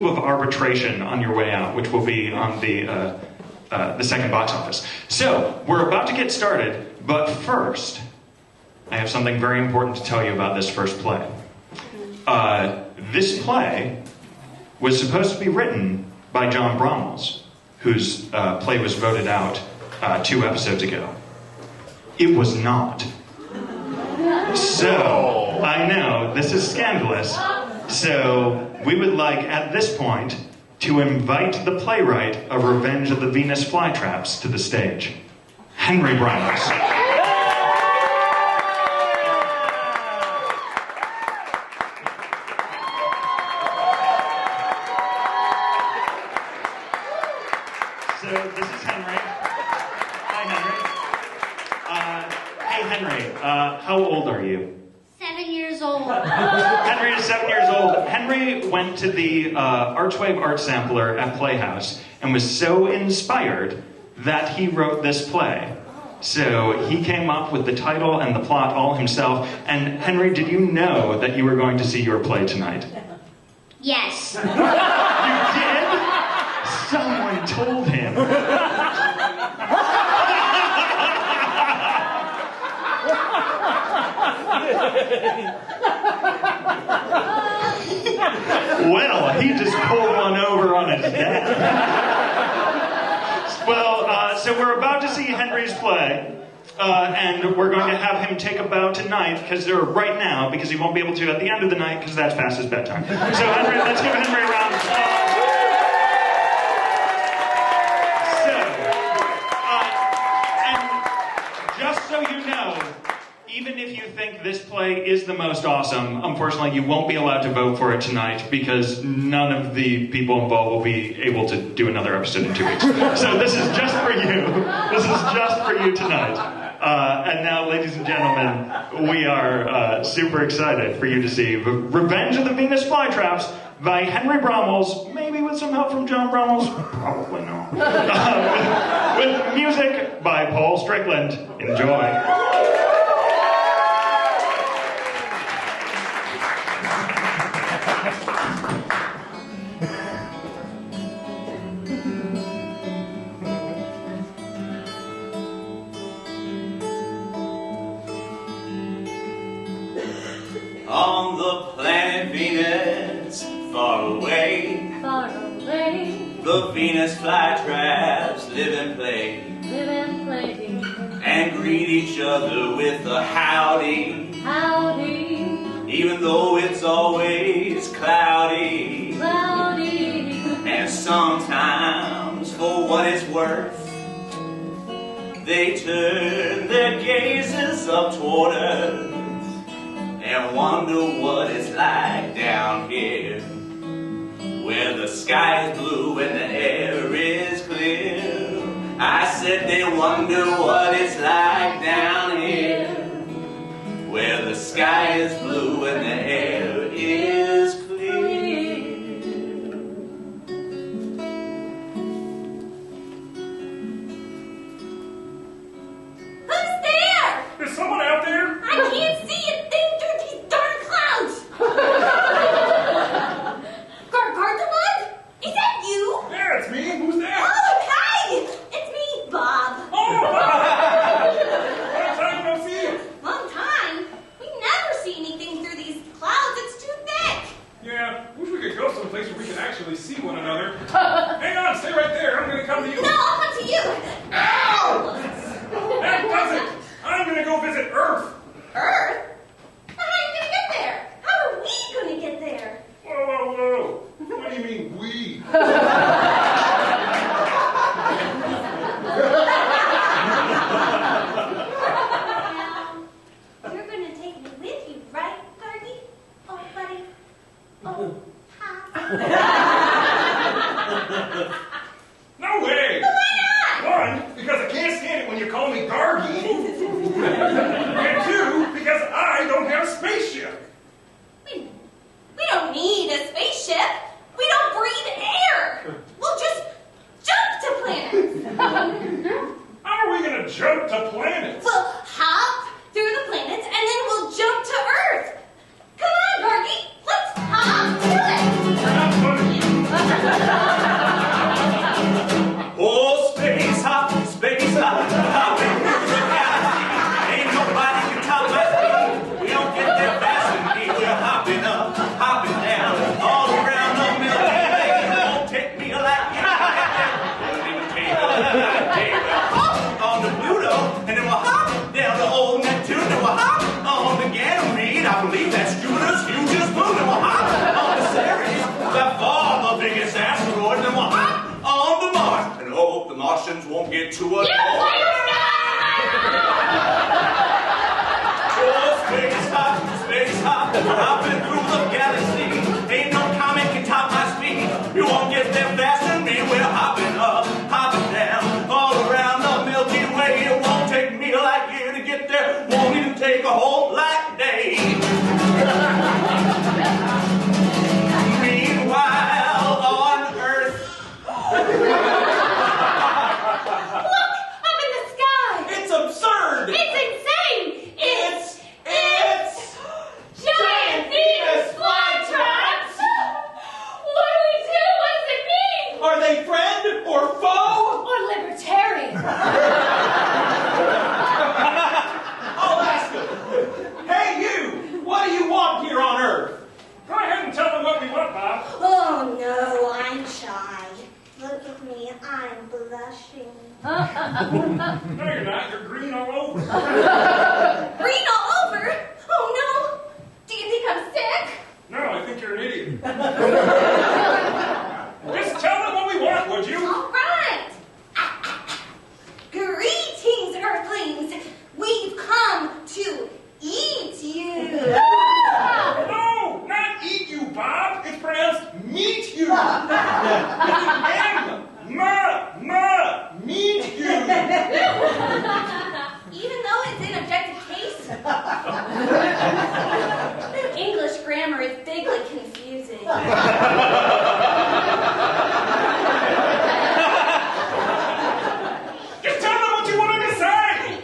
of arbitration on your way out, which will be on the second box office. So, we're about to get started, but first, I have something very important to tell you about this first play. This play was supposed to be written by John Bromwell's, whose play was voted out 2 episodes ago. It was not. So, I know, this is scandalous. So, we would like, at this point, to invite the playwright of Revenge of the Venus Flytraps to the stage. Henry Bromwell. So, this is Henry. Hi, Henry. Hey, Henry, how old are you? 7 years old. Henry is 7 years old. Henry went to the Archwave Art Sampler at Playhouse and was so inspired that he wrote this play. So he came up with the title and the plot all himself. And Henry, did you know that you were going to see your play tonight? Yes. You did? Someone told him. Well, he just pulled one over on his dad. Well, so we're about to see Henry's play, and we're going to have him take a bow tonight, right now, because he won't be able to at the end of the night, because that's past his bedtime. So Henry, let's give Henry a round of applause. So you know, even if you think this play is the most awesome, unfortunately you won't be allowed to vote for it tonight because none of the people involved will be able to do another episode in 2 weeks. So this is just for you. This is just for you tonight. And now, ladies and gentlemen, we are super excited for you to see Revenge of the Venus Flytraps by Henry Bromwell's, maybe with some help from John Bromwell's, probably not. With music by Paul Strickland. Enjoy. On the planet Venus, far away, the Venus flytraps live and play, and greet each other with a howdy, even though it's always cloudy, and sometimes, for what it's worth, they turn their gazes up toward Earth and wonder what it's like down here, where the sky is blue and the air is clear. I said they wonder what it's like down here, where the sky is blue and the air is clear. Who's there? Is someone out there? I can't see a thing through these darn clouds. Gargamel? Is that you? Yeah, it's me. Who's that? Oh, hi! It's me, Bob. Oh, long time no see. Long time? We never see anything through these clouds. It's too thick. Yeah, wish we could go someplace where we can actually see one another. Hang on, stay right there. I'm gonna come to you. No, I'll come to you. Ow! That does it. I'm gonna go visit Earth. Earth? How are you gonna get there? How are we gonna get there? Whoa, whoa, whoa. What do you mean, we? Well, you're gonna take me with you, right, Gargy? Oh, buddy. Oh, hi. No way. Why not? One, because I can't stand it when you call me Gargy. And 2, because I don't have a spaceship. We don't need a spaceship. We don't breathe air. We'll just jump to planets. How are we gonna jump to planets? We'll hop through the planets and then we'll jump to Earth. Come on, Gargy. Let's hop to it. You're not funny. me to a You play space hop, hopping through the galaxy. Ain't no comet can top my speed. You won't get there faster than me. We're hopping up, hopping down, all around the Milky Way. It won't take me a light year to get there. Won't even take a whole light day. Meanwhile, on Earth. Look! Up in the sky! It's absurd! It's insane! It's giant Venus flytraps! What do we do? What does it mean? Are they friend or foe? Or libertarian? I'll ask them. Hey you! What do you want here on Earth? Go ahead and tell them what we want, Bob. Oh no, I'm shy. Look at me, I'm blushing. No, you're not. You're green all over. Green all over? Oh no! Do you think I'm sick? No, I think you're an idiot. Just tell them what we want, would you? All right. Greetings, Earthlings. We've come to eat you. No, not eat you, Bob. It's pronounced meet you. Meet you. Even though it's an objective case, English grammar is bigly confusing. Just tell them what you want them to say.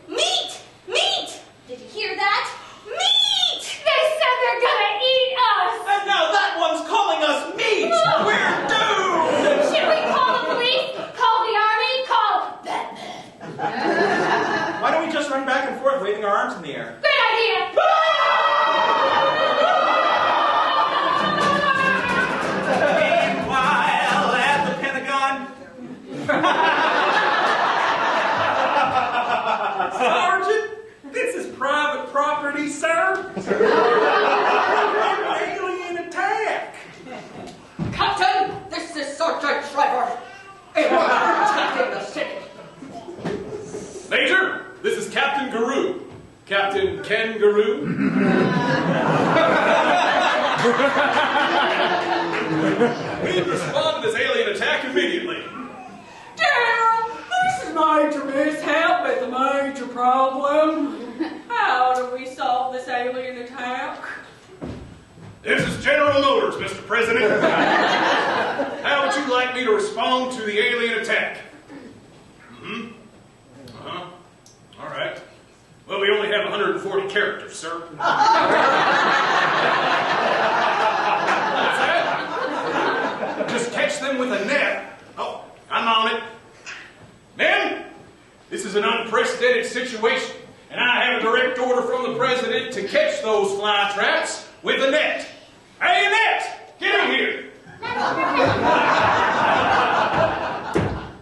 Meat! Meat! Did you hear that? Meat! They said they're gonna eat us! And now that one's calling us meat! We're doomed! Should we call the police? Call the army? Call Batman? Why don't we just run back and forth waving our arms in the air? Great idea! Meanwhile, at the Pentagon... Sergeant, this is private property, sir. An alien attack. Captain, this is Sergeant Shriver. A we're attacking the city. Major, this is Captain Guru. Captain Ken Guru. We respond to this alien attack immediately. General, this is Major Mishap with a major problem. How do we solve this alien attack? This is General Motors, Mr. President. How would you like me to respond to the alien attack? All right. Well, we only have 140 characters, sir. What's that? Just catch them with a net. Oh, I'm on it. Men, this is an unprecedented situation, and I have a direct order from the President to catch those fly traps with a net. Hey, Annette, get in here.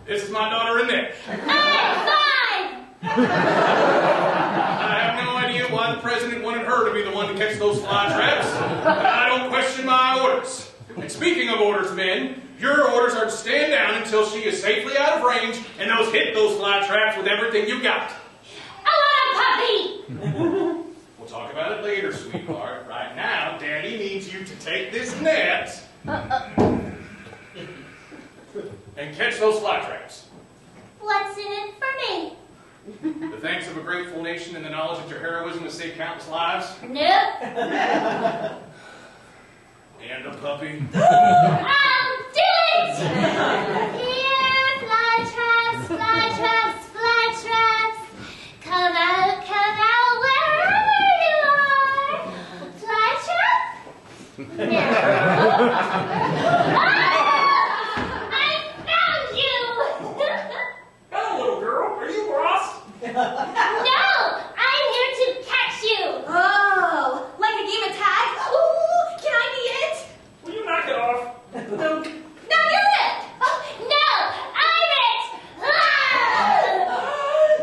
This is my daughter, Annette. I have no idea why the President wanted her to be the one to catch those fly traps, but I don't question my orders. And speaking of orders, men, your orders are to stand down until she is safely out of range and hit those fly traps with everything you got. I want a puppy! We'll talk about it later, sweetheart. Right now, Daddy needs you to take this net and catch those fly traps. What's in it for me? The thanks of a grateful nation and the knowledge that your heroism has saved countless lives. Nope. And a puppy. I'll do it! Here, fly traps, fly traps, fly traps. Come out, wherever you are. Fly trap? I found you! Hello, little girl. Are you Ross? No! I'm here to catch you! Oh, like a game of tag? Ooh, can I be it? Will you knock it off? No, you're it! Oh, no, I'm it! Ah!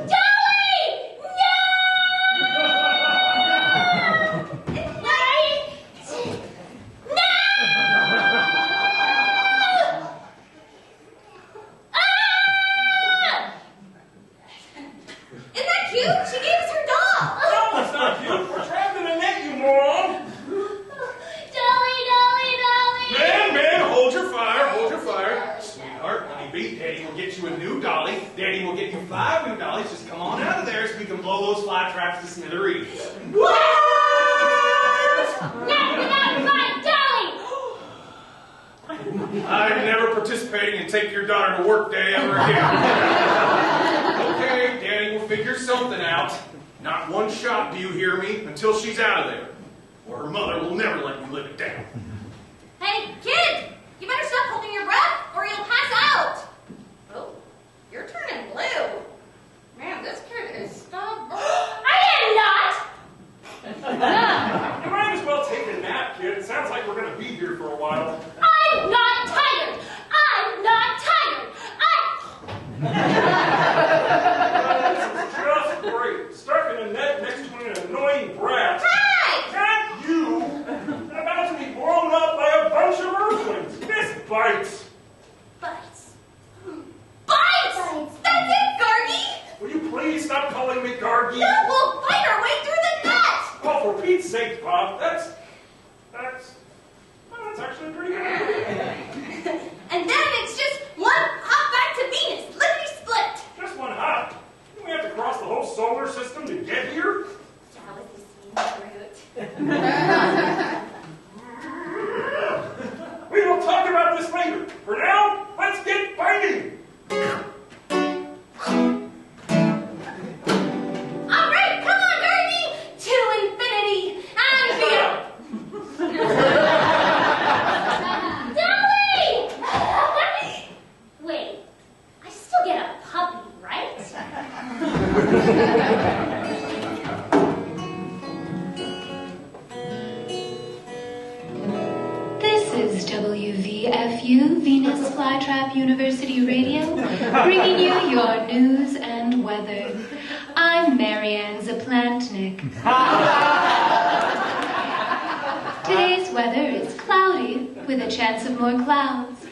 Dolly! No! Wait! No! Ah! happy, Daddy will get you a new dolly. Daddy will get you 5 new dollies. Just come on out of there so we can blow those fly traps to smithereens. What? Not without my dolly! I'm never participating in Take Your Daughter to Work Day ever again. Okay, Daddy will figure something out. Not one shot, do you hear me, until she's out of there. Or her mother will never let me live it down. Hey, kid! You better stop holding your breath, or you'll pass out! Oh, you're turning blue. Man, this kid is stubborn. I am not! You might as well take a nap, kid. It sounds like we're going to be here for a while. I'm not tired! I'm not tired! This is just great. Stuck in a net next to an annoying brat. Hey! Not you! About to be blown up by a bunch of earthlings. This bites. Bites. Bites! That's it, Gargi! Will you please stop calling me Gargi? No, we'll fight our way through the net! Oh, for Pete's sake, Bob. That's actually pretty good. And then it's just one hop back to Venus, lickety split. Just one hop. Do we have to cross the whole solar system to get here? Yeah, with this mean fruit. We will talk about this later. For now, let's get fighting. All right, come on, Gargi! To infinity and beyond! Dolly! Wait, I still get a puppy, right? This is WVFU, Venus Flytrap University Radio, bringing you your news and weather. I'm Marianne Zaplantnik. Today's weather is cloudy, with a chance of more clouds.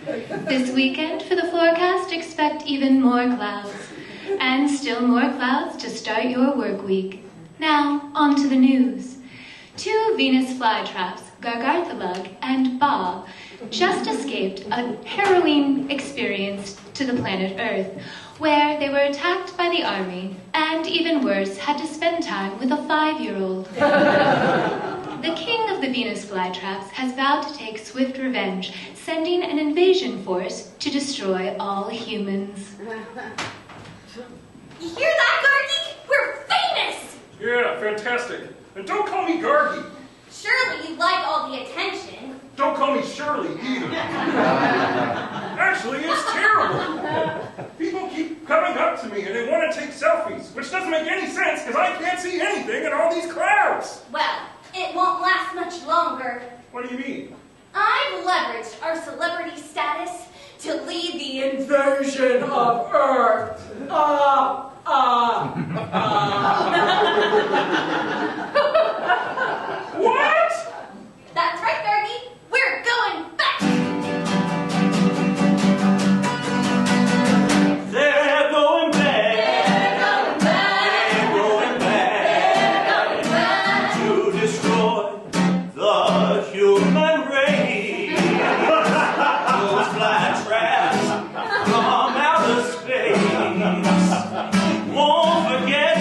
This weekend, for the forecast, expect even more clouds. And still more clouds to start your work week. Now, on to the news. 2 Venus flytraps, Gargarthalug and Bob, just escaped a harrowing experience to the planet Earth, where they were attacked by the army, and even worse, had to spend time with a 5-year-old. The king of the Venus flytraps has vowed to take swift revenge, sending an invasion force to destroy all humans. You hear that, Gargi? We're famous! Yeah, fantastic. And don't call me Gargi. Surely you like all the attention. Don't call me Shirley either. Actually, it's terrible. People keep coming up to me and they want to take selfies, which doesn't make any sense because I can't see anything in all these clouds. Well, it won't last much longer. What do you mean? I've leveraged our celebrity status to lead the Invasion of Earth. What? That's right, Gargi. We're going back. They're going back. They're going back. They're going back. They're going back. To destroy the human race. Those fly traps from outer space won't forget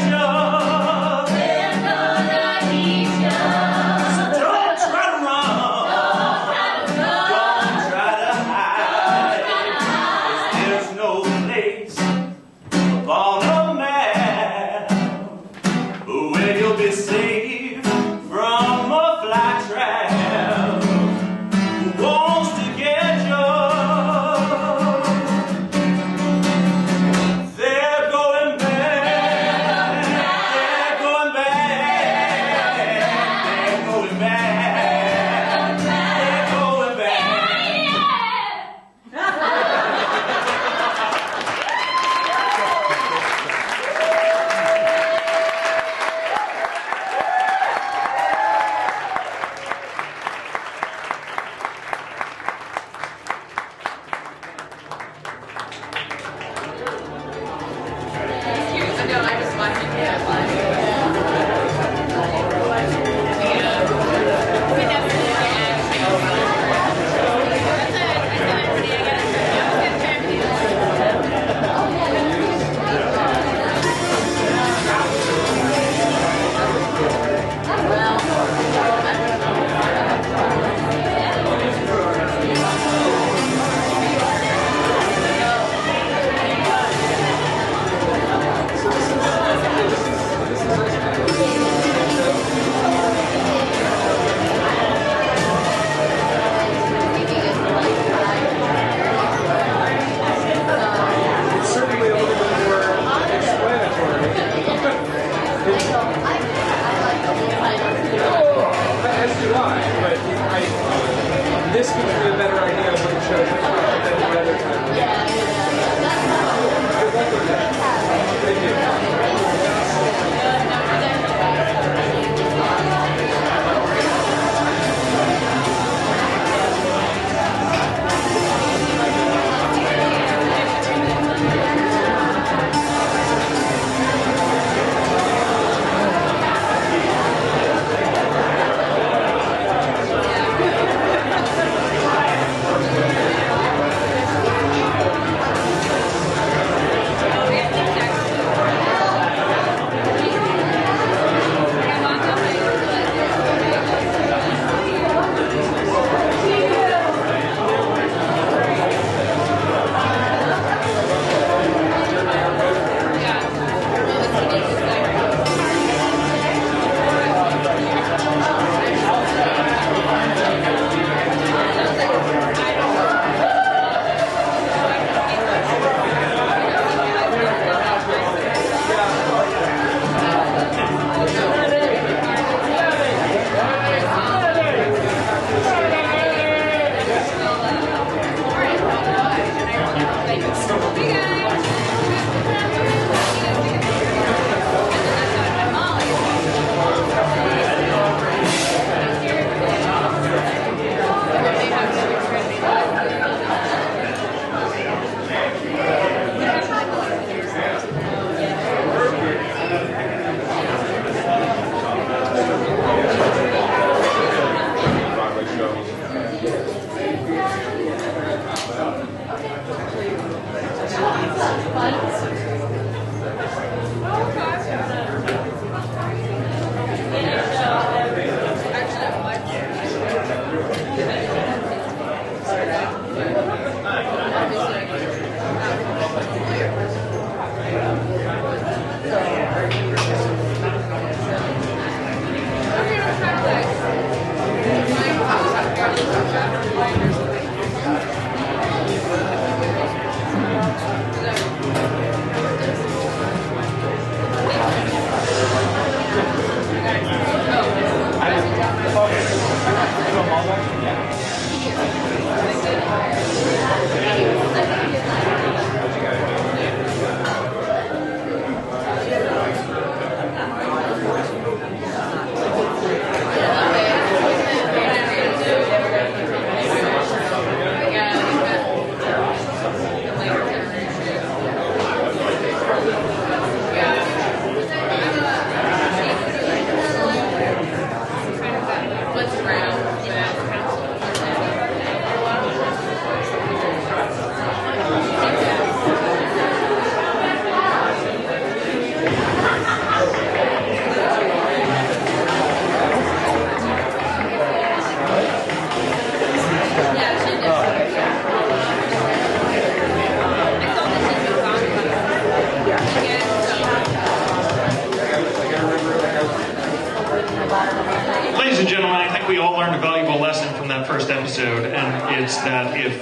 episode, and it's that if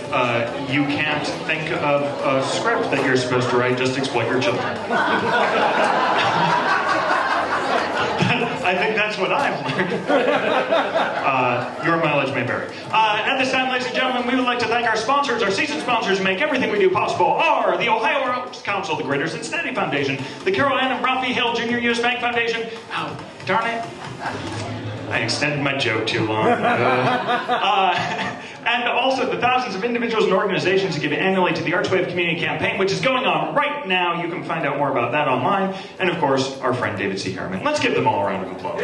you can't think of a script that you're supposed to write, just exploit your children. I think that's what I've learned. Your mileage may vary. At this time, ladies and gentlemen, we would like to thank our sponsors. Our season sponsors who make everything we do possible are the Ohio Arts Council, the Greater Cincinnati Foundation, the Carol Ann and Ralphie Hill Jr. U.S. Bank Foundation. Oh, darn it. I extended my joke too long. And also the thousands of individuals and organizations who give annually to the Archwave Community Campaign, which is going on right now. You can find out more about that online. And of course, our friend David C. Harriman. Let's give them all a round of applause.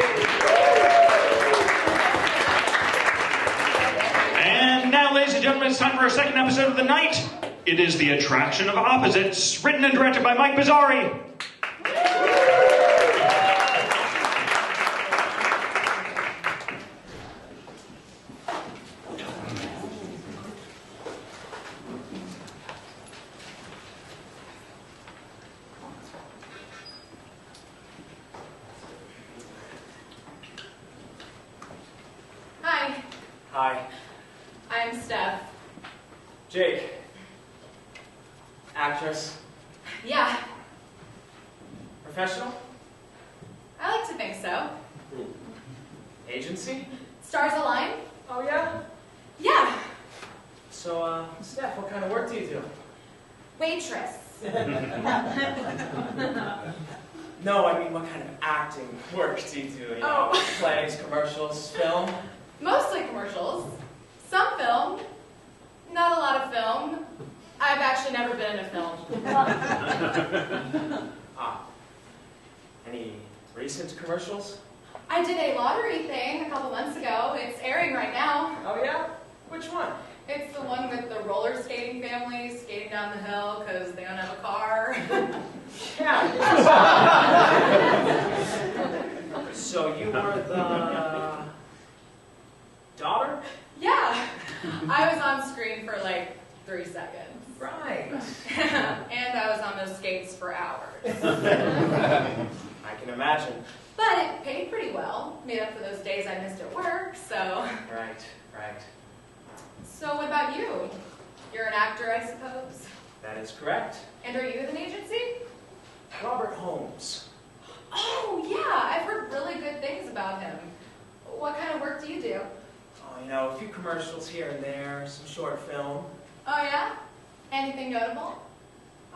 And now, ladies and gentlemen, it's time for our second episode of the night. It is The Attraction of Opposites, written and directed by Mike Bizzari. Hi. I'm Steph. Jake. Actress. Yeah, Professional. I like to think so. Agency. Stars align? Oh, yeah? Yeah. So, Steph, what kind of work do you do? Waitress. No, I mean, what kind of acting work do you do? You know, Oh. plays, commercials, film? Mostly commercials. Some film. Not a lot of film. I've actually never been in a film. Any recent commercials? I did a lottery thing a couple months ago. It's airing right now. Oh, yeah? Which one? It's the one with the roller skating family skating down the hill because they don't have a car. Yeah. So you were the daughter? Yeah. I was on screen for like 3 seconds. Right. And I was on those skates for hours. I can imagine. But it paid pretty well. Made up for those days I missed at work, so. Right. So what about you? You're an actor, I suppose? That is correct. And are you with an agency? Robert Holmes. Oh, yeah. I've heard really good things about him. What kind of work do you do? Oh, you know, a few commercials here and there, some short film. Oh, yeah? Anything notable?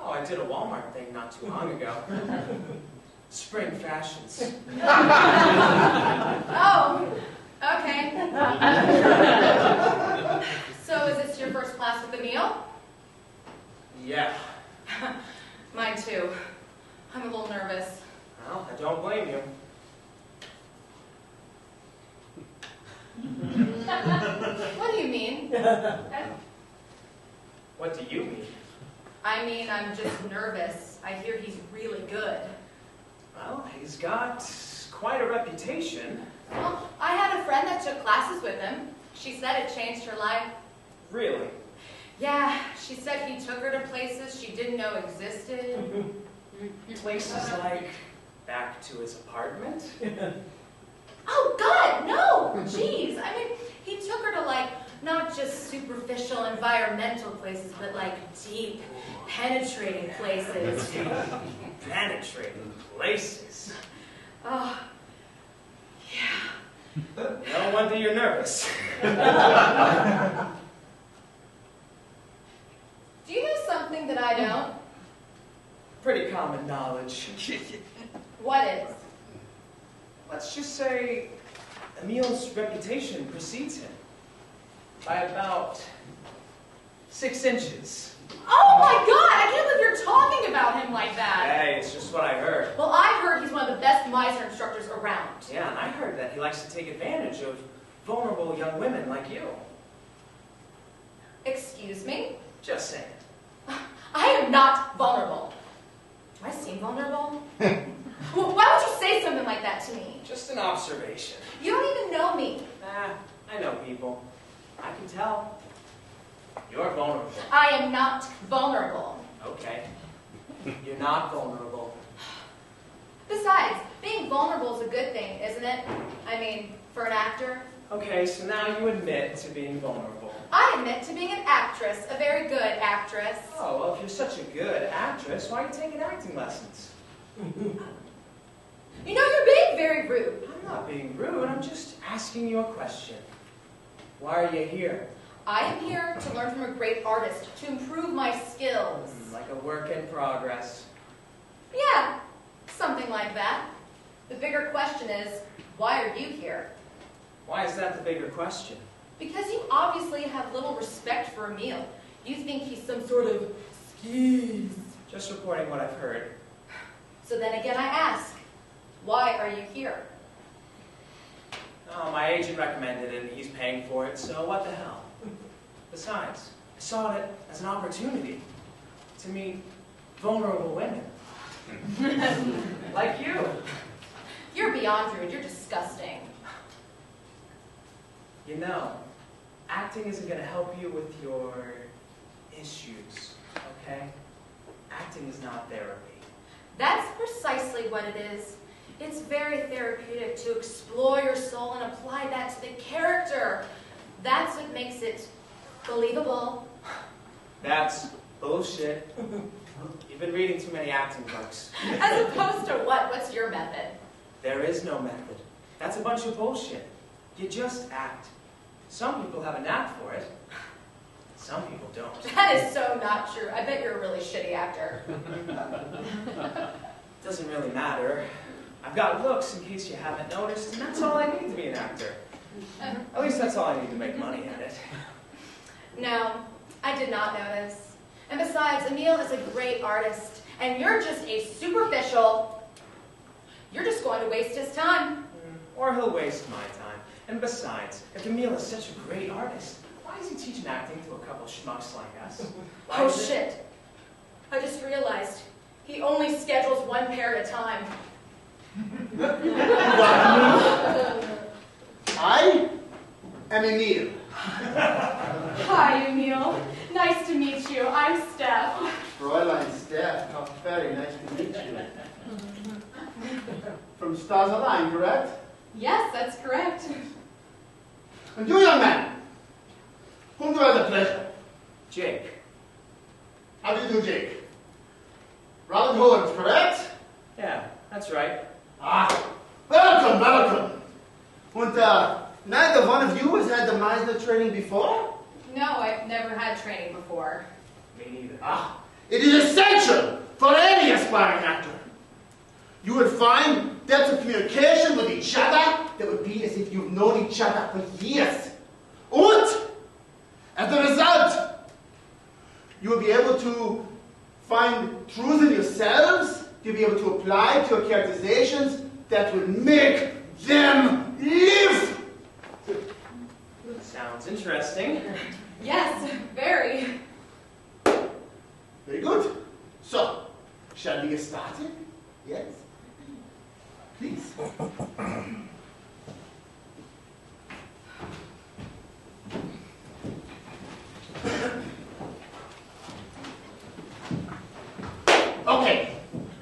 Oh, I did a Walmart thing not too long ago. Spring fashions. Oh, okay. So is this your first class with the meal? Yeah. Mine too. I'm a little nervous. Well, I don't blame you. What do you mean? What do you mean? I mean, I'm just nervous. I hear he's really good. Well, he's got quite a reputation. Well, I had a friend that took classes with him. She said it changed her life. Really? Yeah, she said he took her to places she didn't know existed. Places like back to his apartment? Oh, God, no! Jeez, I mean, he took her to, like, not just superficial environmental places, but, like, deep, penetrating places. Penetrating places. Oh, yeah. No wonder you're nervous. Do you know something that I don't? Pretty common knowledge. What is? Let's just say Emil's reputation precedes him by about 6 inches. Oh my God! I can't believe you're talking about him like that. Hey, it's just what I heard. Well, I heard he's one of the best miser instructors around. Yeah, and I heard that he likes to take advantage of vulnerable young women like you. Excuse me? Just saying. I am not vulnerable. Do I seem vulnerable? Well, why would you say something like that to me? Just an observation. You don't even know me. I know people. I can tell. You're vulnerable. I am not vulnerable. Okay. You're not vulnerable. Besides, being vulnerable is a good thing, isn't it? I mean, for an actor. Okay, so now you admit to being vulnerable. I admit to being an actress, a very good actress. Oh, well, if you're such a good actress, why are you taking acting lessons? You know, you're being very rude. I'm not being rude, I'm just asking you a question. Why are you here? I am here to learn from a great artist, to improve my skills. Like a work in progress. Yeah, something like that. The bigger question is, why are you here? Why is that the bigger question? Because you obviously have little respect for Emil. You think he's some sort of skis. Just reporting what I've heard. So then again I ask, why are you here? Oh, my agent recommended it and he's paying for it, so what the hell? Besides, I saw it as an opportunity to meet vulnerable women. Like you. You're beyond rude, you're disgusting. You know, acting isn't going to help you with your issues, okay? Acting is not therapy. That's precisely what it is. It's very therapeutic to explore your soul and apply that to the character. That's what makes it believable. That's bullshit. You've been reading too many acting books. As opposed to what? What's your method? There is no method. That's a bunch of bullshit. You just act. Some people have a knack for it. Some people don't. That is so not true. I bet you're a really shitty actor. Doesn't really matter. I've got looks, in case you haven't noticed, and that's all I need to be an actor. At least that's all I need to make money at it. No, I did not notice. And besides, Emil is a great artist, and you're just a superficial... You're just going to waste his time. Or he'll waste my time. And besides, if Emil is such a great artist, why is he teaching acting to a couple schmucks like us? Oh shit. I just realized he only schedules one pair at a time. I am Emil. Hi, Emil. Nice to meet you. I'm Steph. Fräulein Steph, how very nice to meet you. From Stars Align, correct? Yes, that's correct. And you, young man, whom do I have the pleasure? Jake. How do you do, Jake? Robin Holmes, correct? Yeah, that's right. Ah, welcome, welcome. And neither one of you has had the Meisner training before? No, I've never had training before. Me neither. Ah, it is essential for any aspiring actor. You would find depth of communication with each other that would be as if you've known each other for years. And, as a result, you will be able to find truths in yourselves, you'll be able to apply to your characterizations that will make them live. Sounds interesting. Yes, very. Very good. So, shall we get started? Yes? Please. Okay,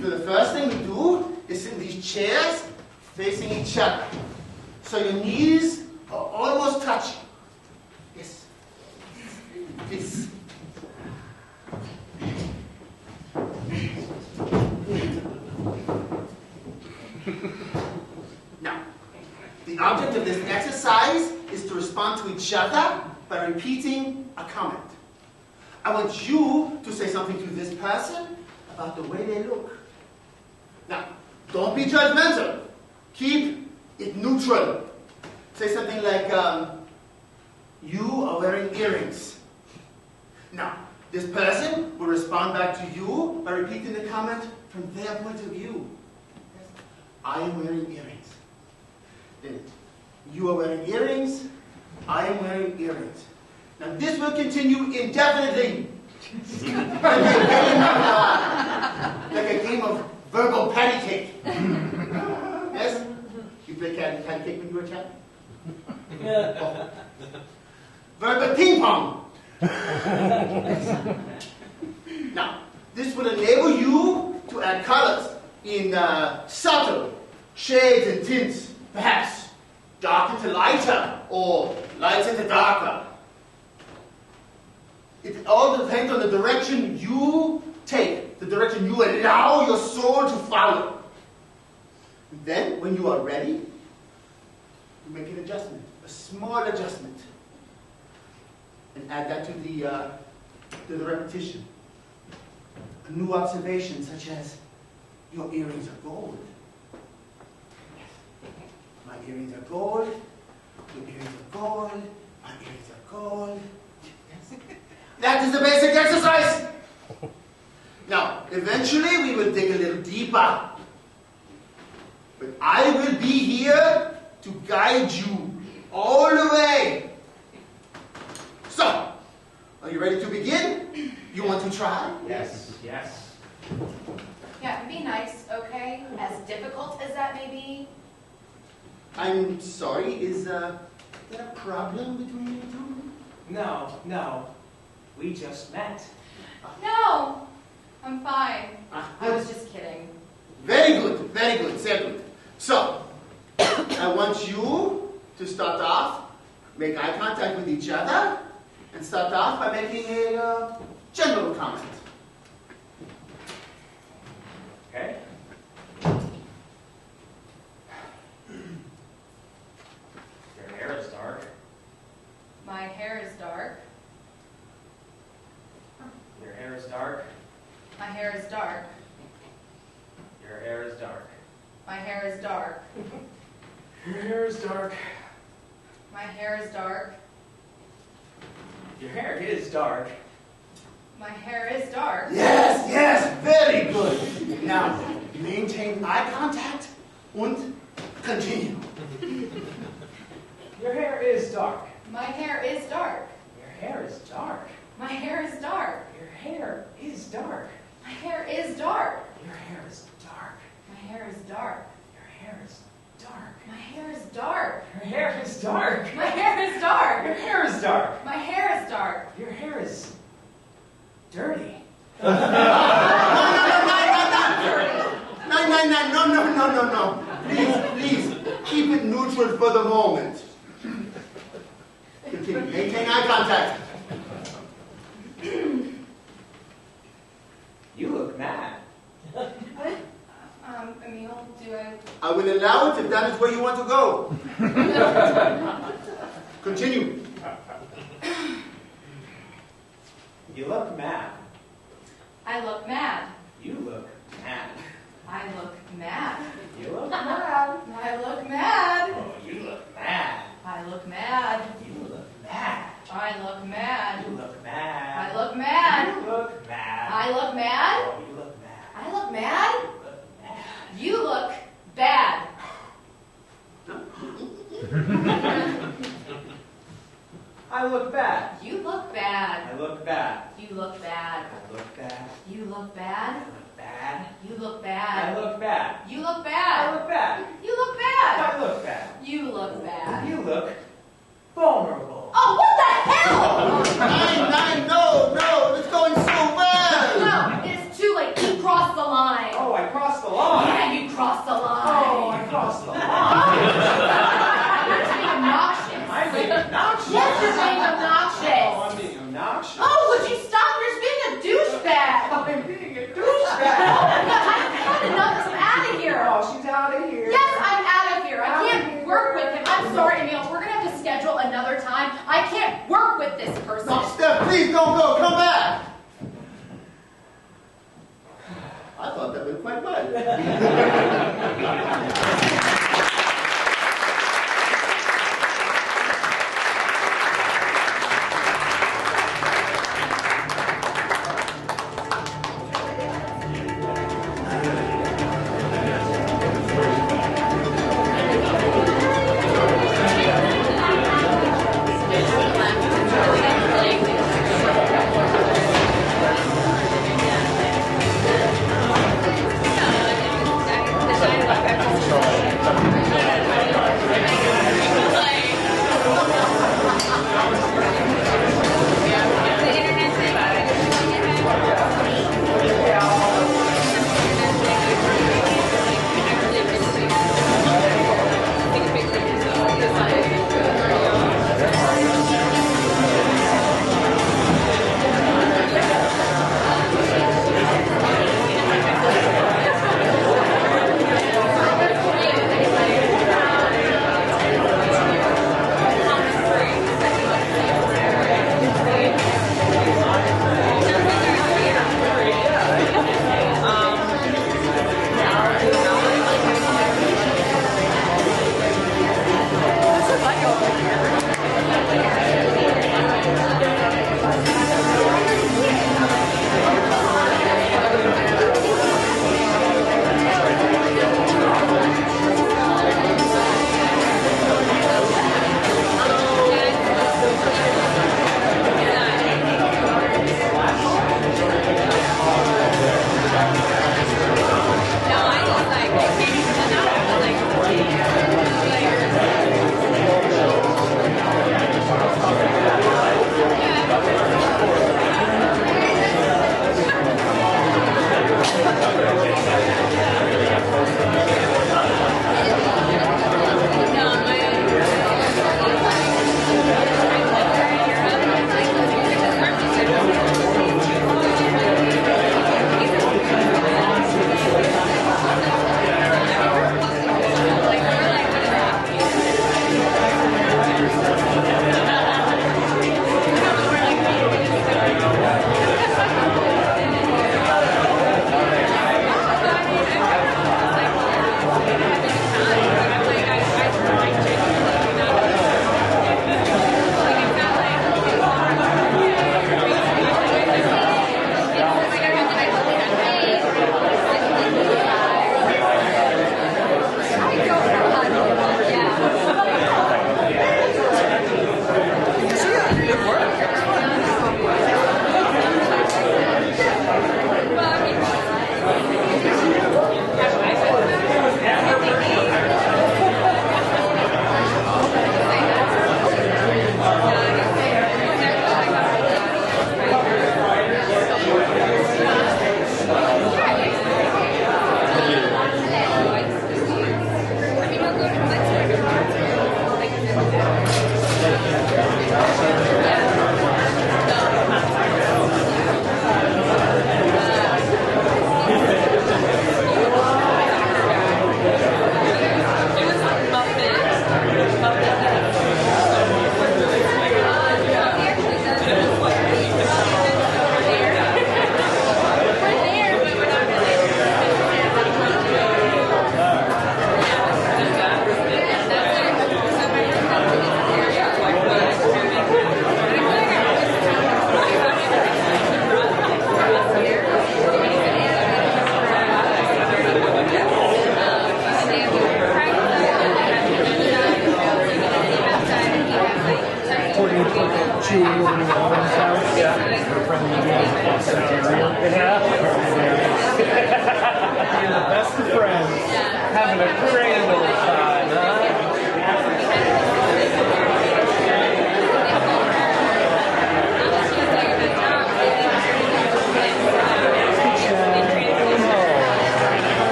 so the first thing we do is sit in these chairs facing each other. So your knees are almost touching. Yes. Please. Now, the object of this exercise is to respond to each other by repeating a comment. I want you to say something to this person about the way they look. Now, don't be judgmental. Keep it neutral. Say something like, you are wearing earrings. Now, this person will respond back to you by repeating the comment from their point of view. Yes. I am wearing earrings. Then, you are wearing earrings. I am wearing earrings. Now, this will continue indefinitely. Like a game of verbal patty cake. Yes? You play patty cake when you were a child? Oh. Verbal ping pong. Now, this will enable you to add colors in subtle shades and tints, perhaps darker to lighter, or lighter to darker. It all depends on the direction you take, the direction you allow your soul to follow. Then, when you are ready, you make an adjustment, a small adjustment, and add that to the repetition. A new observation, such as, your earrings are gold. My earrings are gold. Your earrings are gold. My earrings are gold. That is the basic exercise. Now, eventually we will dig a little deeper. But I will be here to guide you all the way. So, are you ready to begin? You want to try? Yes, yes. Yeah, be nice, okay? As difficult as that may be. I'm sorry, is there a problem between you two? No. We just met. No, I'm fine. I was just kidding. Very good, very good. So, I want you to start off, make eye contact with each other, and start off by making a general comment. Okay? Your hair is dark. My hair is dark. Your hair is dark. My hair is dark. Your hair is dark. My hair is dark. Your hair is dark. My hair is dark. Your hair is dark. My hair is dark. Yes, very good. Now, maintain eye contact and continue. Your hair is dark. My hair is dark. Your hair is dark. My hair is dark. Your hair is dark. My hair is dark. Your hair is dark. My hair is dark. Your hair is dark. My hair is dark. Your hair is dark. My hair is dark. Your hair is dark. My hair is dark. Your hair is dirty. No. Please, keep it neutral for the moment. Continue, maintain eye contact. You look mad. Emil, do I? I will allow it if that is where you want to go. Continue. You look mad. I look mad. You look mad. I look mad. You look mad. I look mad. Oh, you look mad. I look mad. You look mad. I look mad. You look mad. I look mad. You look mad. I look mad. Oh, you look mad. I look mad. You look mad. You look bad. I look bad. You look bad. I look bad. You look bad. I look bad. You look bad. I look bad. You look I bad. look bad. You look I bad. look bad. You look bad. I look bad. You look bad. You look vulnerable. Oh, what the hell? Nine, no, it's going so well. No, it's too late. You crossed the line. Oh, I crossed the line. Yeah, you crossed the line. Oh, I crossed the line. You're being obnoxious. I'm being obnoxious. Yes, you're being obnoxious. Oh, I'm being obnoxious. Oh, would you stop? You're just being a douchebag. I'm being a douchebag. I've had enough. I'm out of here. Oh, she's out of here. Yes, I'm out of here. I can't work with him. I'm sorry, Emil. We're going to have to schedule another time. I can't work with this person. No, Steph, please don't go. Come back. I thought that went quite well.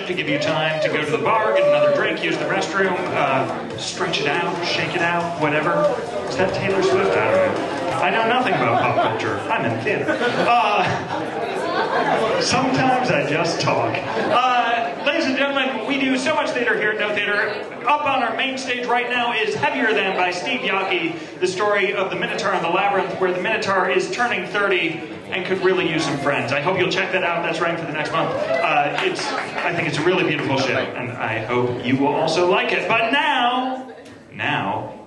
to give you time to go to the bar, get another drink, use the restroom, stretch it out, shake it out, whatever. Is that Taylor Swift? I don't know. I know nothing about pop culture. I'm in theater. Sometimes I just talk. Ladies and gentlemen, we do so much theater here at No Theater. Up on our main stage right now is Heavier Than by Steve Yockey, the story of the Minotaur and the Labyrinth, where the Minotaur is turning 30 and could really use some friends. I hope you'll check that out. That's running for the next month. I think it's a really beautiful show, and I hope you will also like it. But now,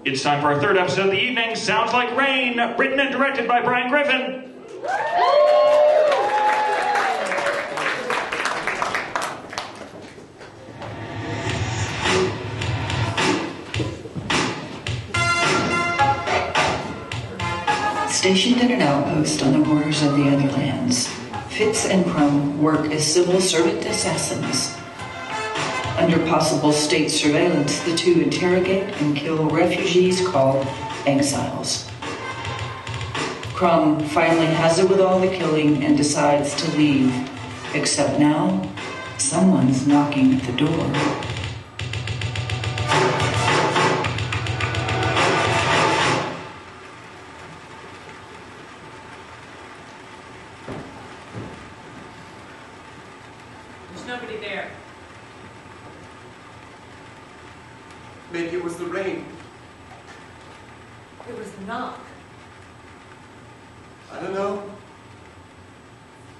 it's time for our third episode of the evening, Sounds Like Rain, written and directed by Brian Griffin. Stationed in an outpost on the borders of the other lands, Fitz and Crumb work as civil servant assassins. Under possible state surveillance, the two interrogate and kill refugees called exiles. Crumb finally has it with all the killing and decides to leave, except now, someone's knocking at the door. Nobody there. Maybe it was the rain. It was the knock. I don't know.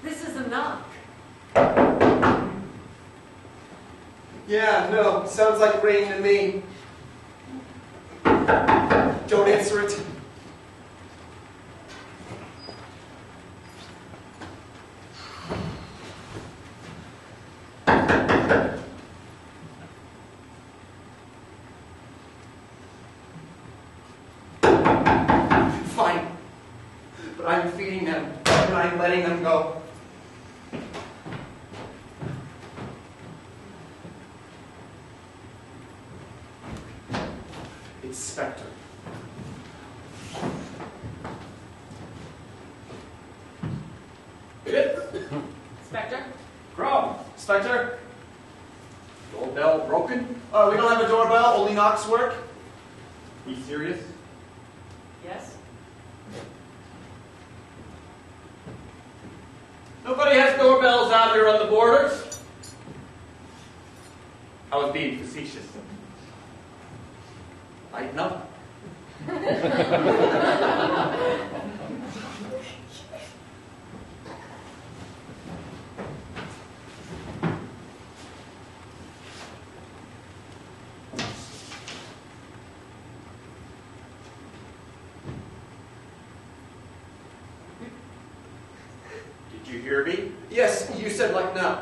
This is a knock. Yeah, no, sounds like rain to me. Don't answer it. Fine. But I'm feeding them, and I'm letting them go. It's Spectre. Spectre? Crumb, Spectre? doorbell broken? We don't have a doorbell, only knocks work. You serious? Yes? Nobody has doorbells out here on the borders. I was being facetious. Lighten up. Did you hear me? Yes, you said like no.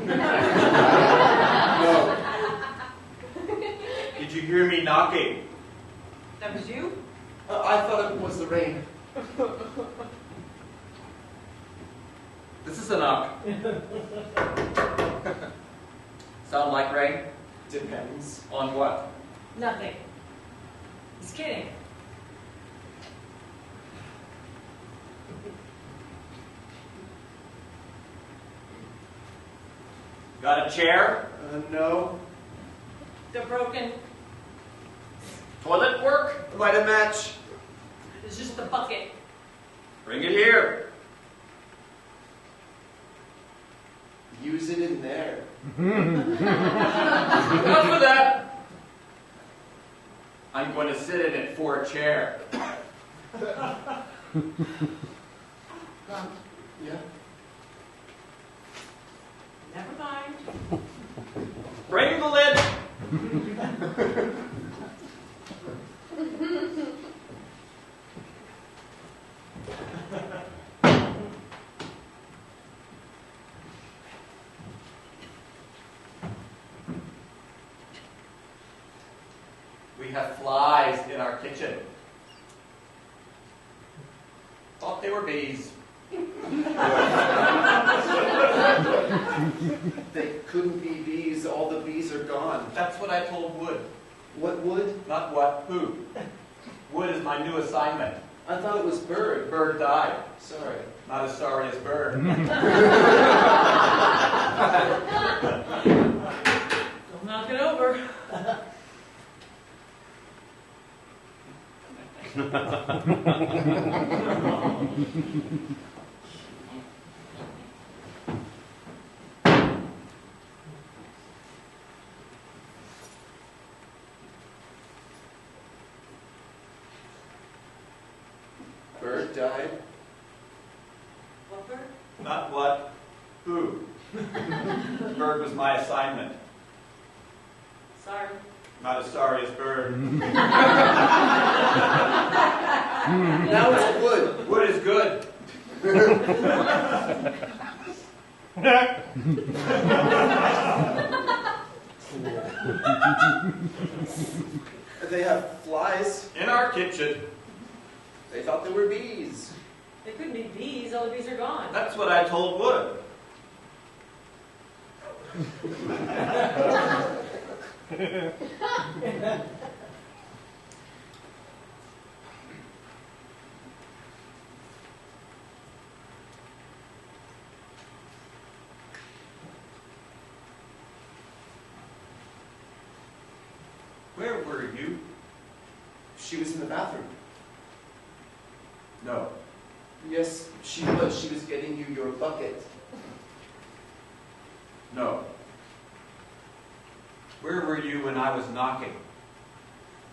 No. Did you hear me knocking? That was you? I thought it was the rain. This is a knock. Sound like rain? Depends. On what? Nothing. He's kidding. Got a chair? No. They're broken. Toilet work? Light a match. It's just the bucket. Bring it here. Use it in there. Enough of that. I'm going to sit in it for a chair. Yeah. Never mind. Bring the lid. We have flies in our kitchen. Thought they were bees. They couldn't be bees. All the bees are gone. That's what I told Wood. What would? Not what, who. Wood is my new assignment. I thought it was bird. Bird died. Sorry. Not as sorry as Bird. knock it over. Bird died? What bird? Not what, who. Bird was my assignment. Sorry. Not as sorry as bird. Now it's wood. Wood is good. They have flies. In our kitchen. They thought they were bees. They couldn't be bees. All the bees are gone. That's what I told Wood. Where were you? She was in the bathroom. No. Yes, she was. She was getting you your bucket. No. Where were you when I was knocking?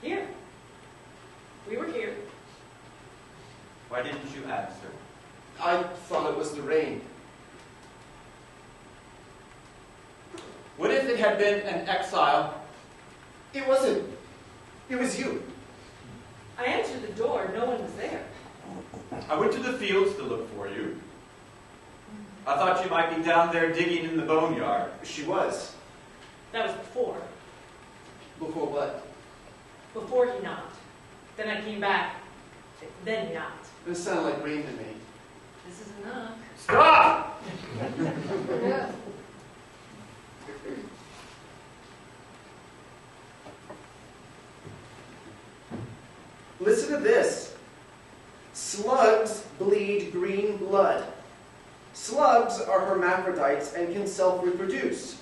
Here. We were here. Why didn't you answer? I thought it was the rain. What if it had been an exile? It wasn't. It was you. I answered the door. No one was there. I went to the fields to look for you. I thought you might be down there digging in the boneyard. She was. That was before. Before what? Before he knocked. Then I came back. Then he knocked. It sounded like rain to me. This is enough. Stop! Listen to this. Slugs bleed green blood. Slugs are hermaphrodites and can self-reproduce.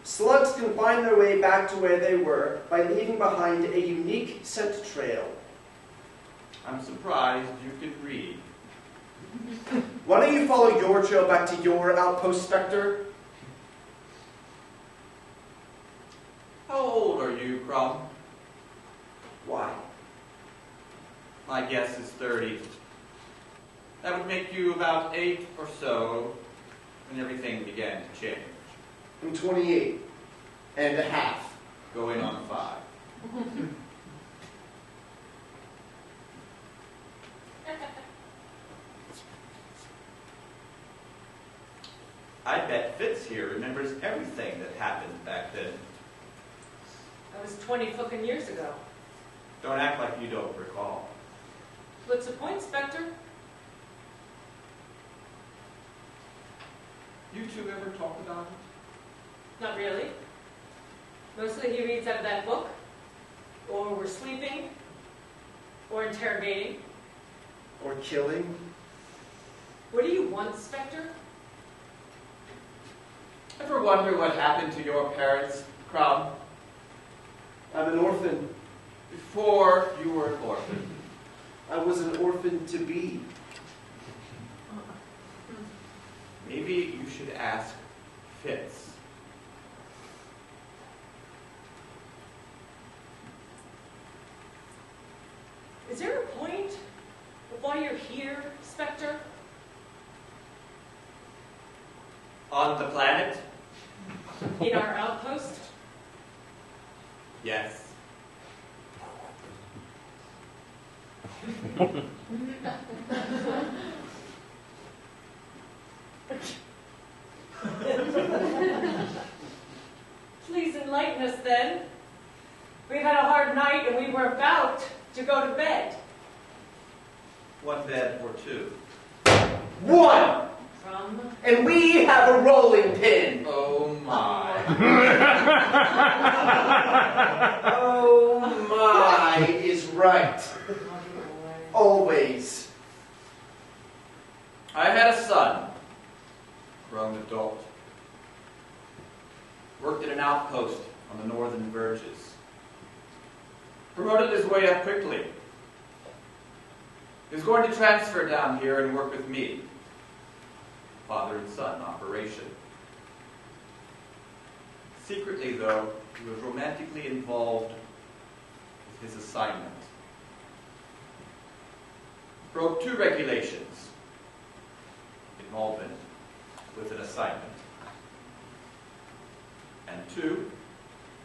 Slugs can find their way back to where they were by leaving behind a unique scent trail. I'm surprised you can read. Why don't you follow your trail back to your outpost, Spectre? How old are you, Crumb? Why? My guess is 30. That would make you about 8 or so when everything began to change. I'm 28 and a half. Going on 5. I bet Fitz here remembers everything that happened back then. That was 20 fucking years ago. Don't act like you don't recall. What's the point, Spectre? You two ever talk about it? Not really. Mostly he reads out of that book, or we're sleeping, or interrogating. Or killing. What do you want, Spectre? Ever wonder what happened to your parents, Crumb? I'm an orphan. Before you were an orphan. I was an orphan to be. Maybe you should ask Fitz. Is there a point of why you're here, Spectre? On the planet? In our outpost? Yes. Please enlighten us then. We've had a hard night and we were about to go to bed. One bed or two. One! From? And we have a rolling pin. Oh my. Oh my is right. Always. I had a son, grown adult. Worked at an outpost on the northern converges. Promoted his way up quickly. He was going to transfer down here and work with me. Father and son operation. Secretly, though, he was romantically involved with his assignment. Broke 2 regulations. Involvement with an assignment. And 2,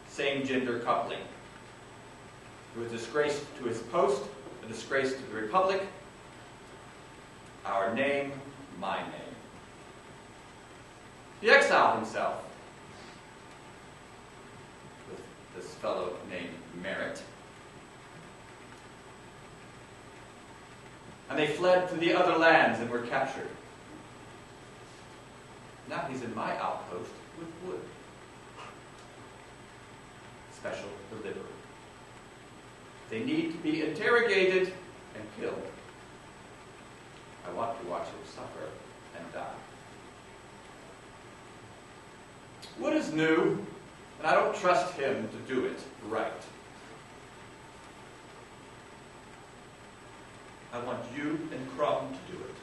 same-gender coupling. He was a disgrace to his post, a disgrace to the Republic. Our name, my name. He exiled himself with this fellow named Merritt. And they fled to the other lands and were captured. Now he's in my outpost with wood. Special delivery. They need to be interrogated and killed. I want to watch him suffer and die. Wood is new, and I don't trust him to do it right. I want you and Crumb to do it.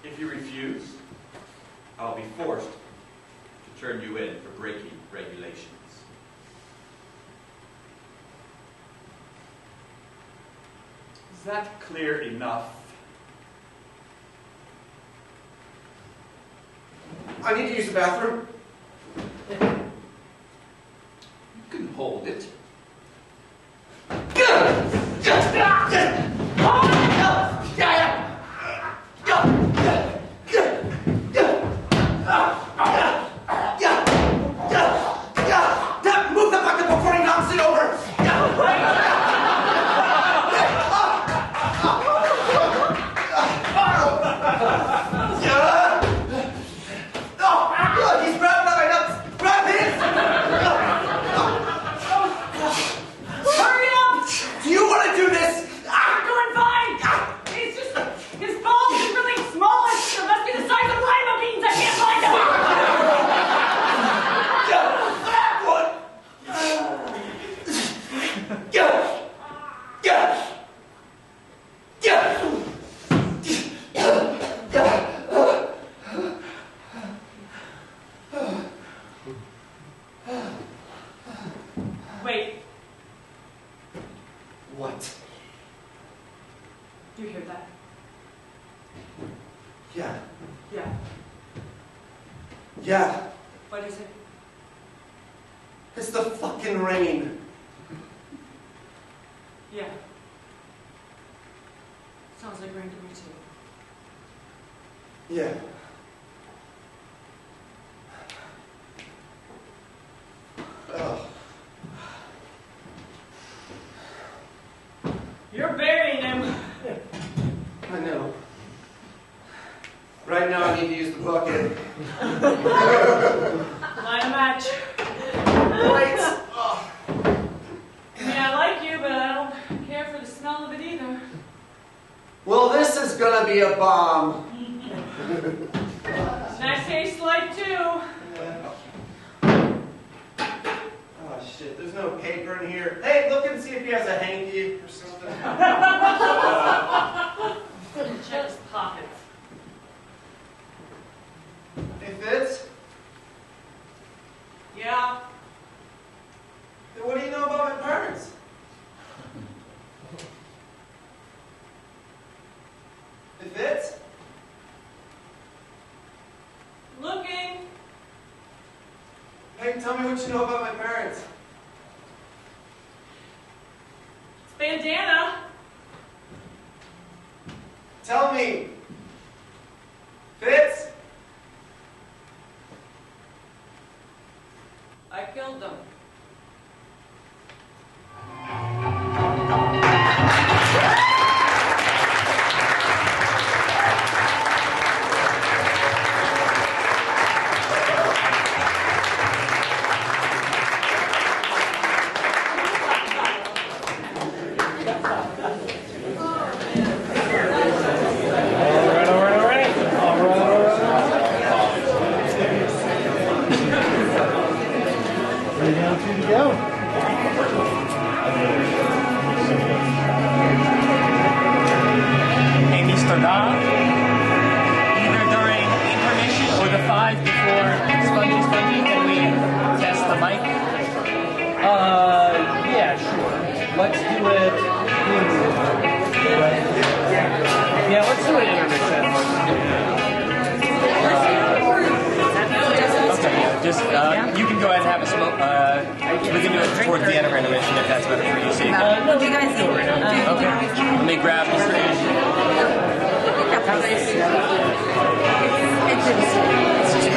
If you refuse, I'll be forced to turn you in for breaking regulations. Is that clear enough? I need to use the bathroom. You can hold it. Move the bucket before he knocks it over. He's grabbing at my nuts. Grab his. Hurry up! Do you want to do this? I'm doing fine! He's just, his balls are really small. It must be the size of lima beans. I can't find them! Wait, What? do you hear that? Yeah. Yeah. Yeah. What is it? It's the fucking rain. Yeah. Sounds like rain to me too. Yeah. Oh. You're burying him. I know. Right now I need to use the bucket. Light a match. Wait. Oh. I mean, I like you, but I don't care for the smell of it either. Well, this is gonna be a bomb. That tastes like too. Oh shit, there's no paper in here. Hey, look and see if he has a hanky or something. Check his pockets. It fits? Yeah. Then what do you know about my parents? It fits? Looking. Hey, tell me what you know about my parents. It's bandana. Tell me. Fits? I killed them. Let's do it. Yeah, let's do it intermission. Okay, just you can go ahead and have a smoke. We can do it towards the end of our intermission if that's better for you. So you can, No, you guys do it. okay. Let me grab this. It's just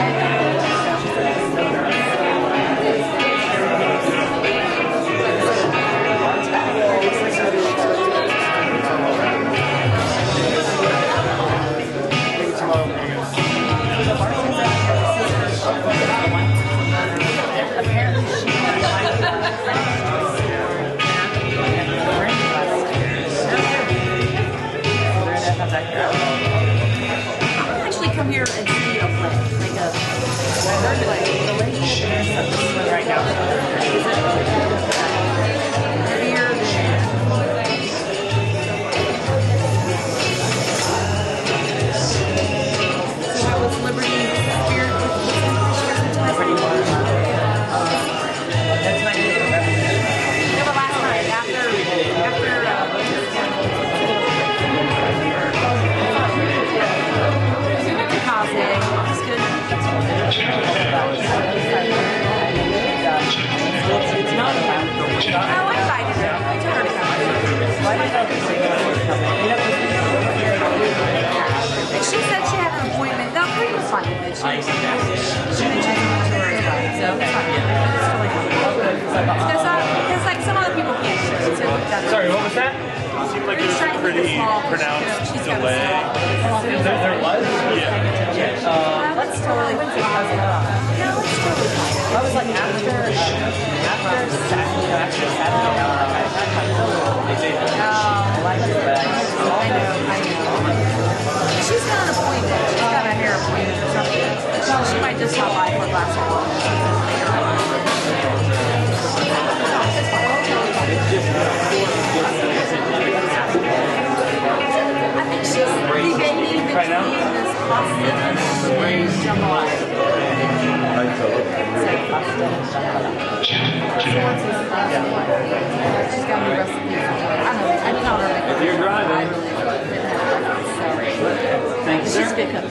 actually come here and see a play, like a play. The lady right now. So how was Liberty Spirit? Liberty was. That's not good. Yeah, but last night after. It's good. It's not about. Oh, I invited her. I told her to come. And she said she had an appointment. No, Bree was fine with it. She mentioned it to her as well. So it's fine. It's totally fine. Because like some other people can't do it. So Sorry, what was that? It seemed like it was a pretty pronounced delay. There was? Yeah. That's totally fine. No, it's totally fine. I was like, after Saturday. I know. She's got an appointment. She's got a hair appointment or something. So she might just stop by for a glass of water. I think she's debating between this pasta and jambalaya. She's got new recipes. I tell her. If you're driving. She's a good cook.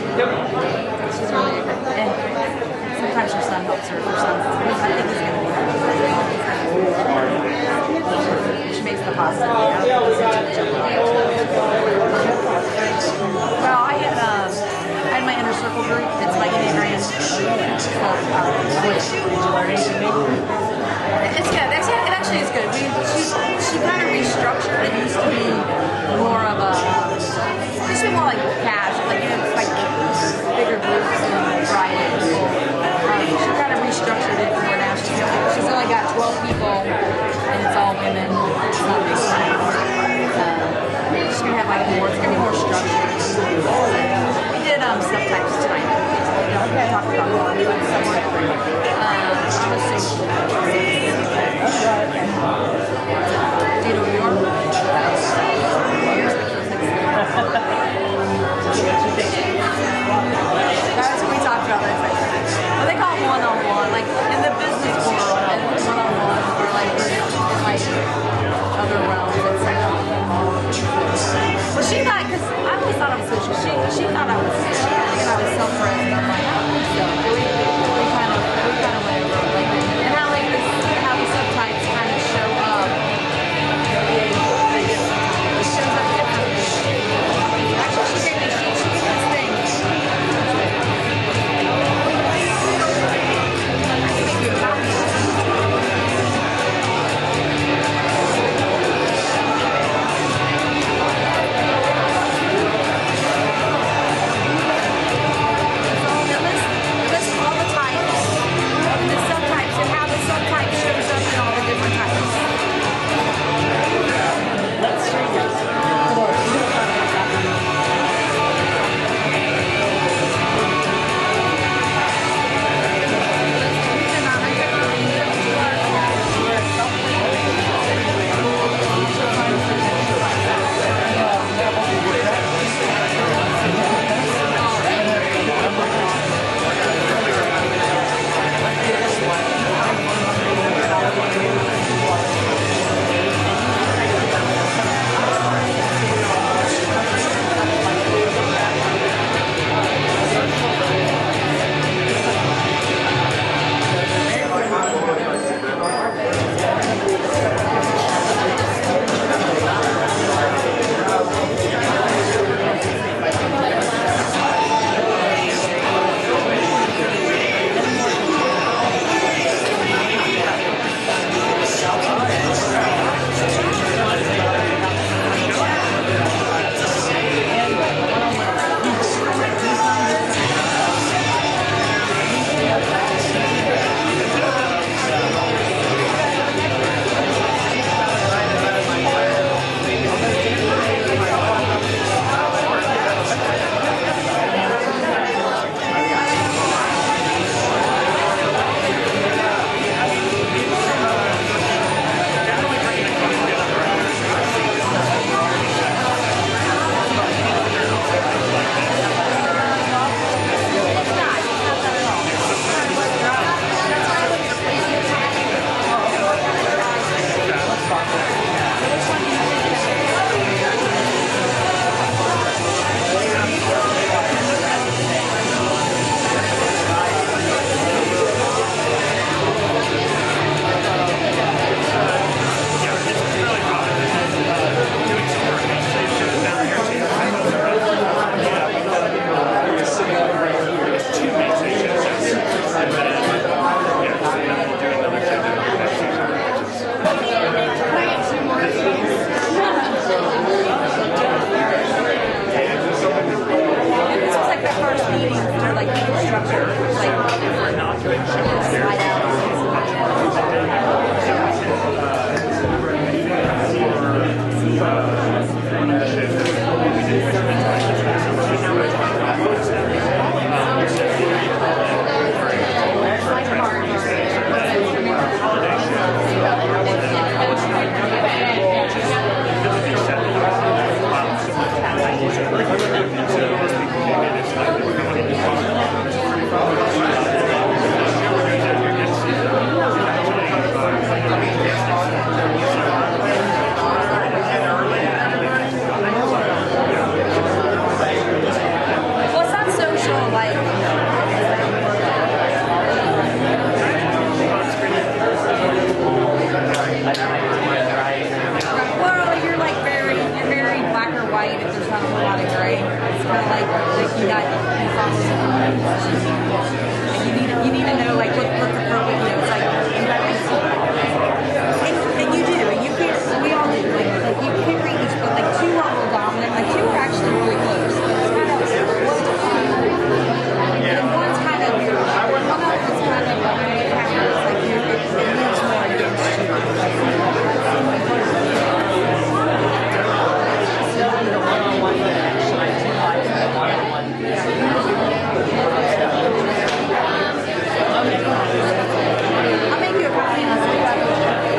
She's really a good cook. And sometimes her son helps her. Her son, I think he's going to be She makes the pasta. Well, I had my inner circle group. It's my Enneagram. It's good. It actually is good. She kind of restructured. It used to be more of a. It used to be more like casual, like like bigger groups and variety of people. She kind of restructured it more now. She's only got 12 people, and it's all women. It's not big. She's gonna have like more. It's gonna be more structured. We did subtypes tonight. We talked about more. We went somewhere. I'm a social. Do you know New York? That's what we talked about. Well, they call it one-on-one, like in the business world, and one-on-one, or like other realms. It's like, well, she thought, because I always thought I was social. She thought I was self-read, and I'm like, I don't think so. We kind of went over like, and how like the that follows it. And you need to know like what's appropriate. You know, it's like and you do. You can't. We all do. Like you can't read each book. Like two are more dominant. Like two are actually really close. It's kind of and one's kind of one of them is kind of like it's like it moves more against you. I'll make you a copy and I'll send it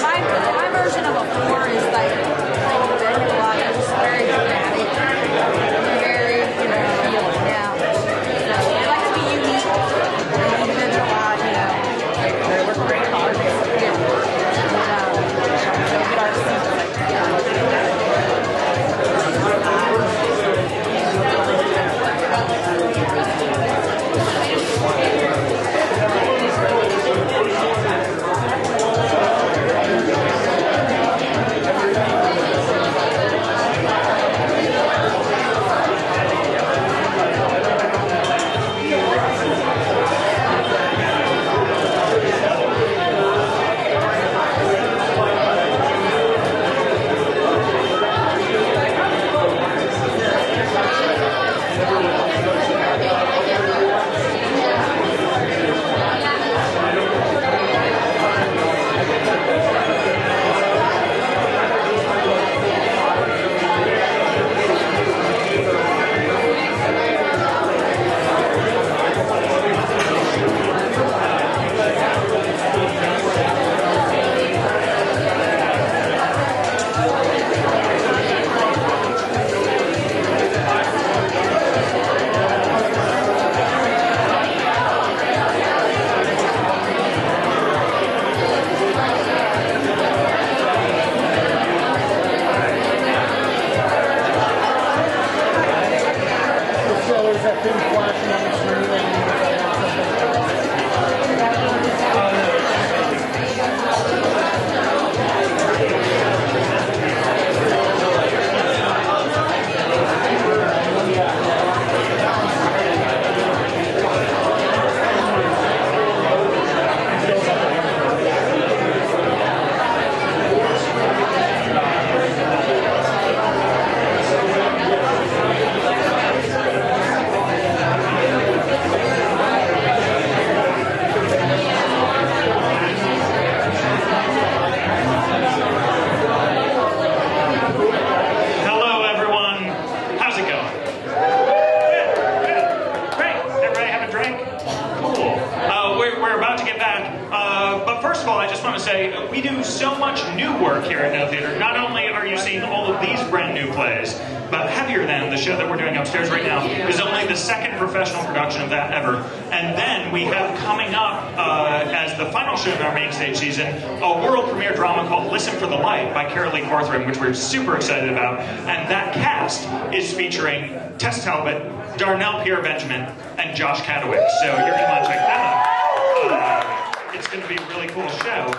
My version of a 4 is like very dramatic. first of all, I just want to say we do so much new work here at No Theater. Not only are you seeing all of these brand new plays, but Heavier Than, the show that we're doing upstairs right now, is only the second professional production of that ever. And then we have coming up as the final show in our main stage season, a world premiere drama called Listen for the Light by Carolee Corthram, which we're super excited about. And that cast is featuring Tess Talbot, Darnell Pierre Benjamin, and Josh Cadwick. So you're going to want to check that out. It's going to be a really cool show.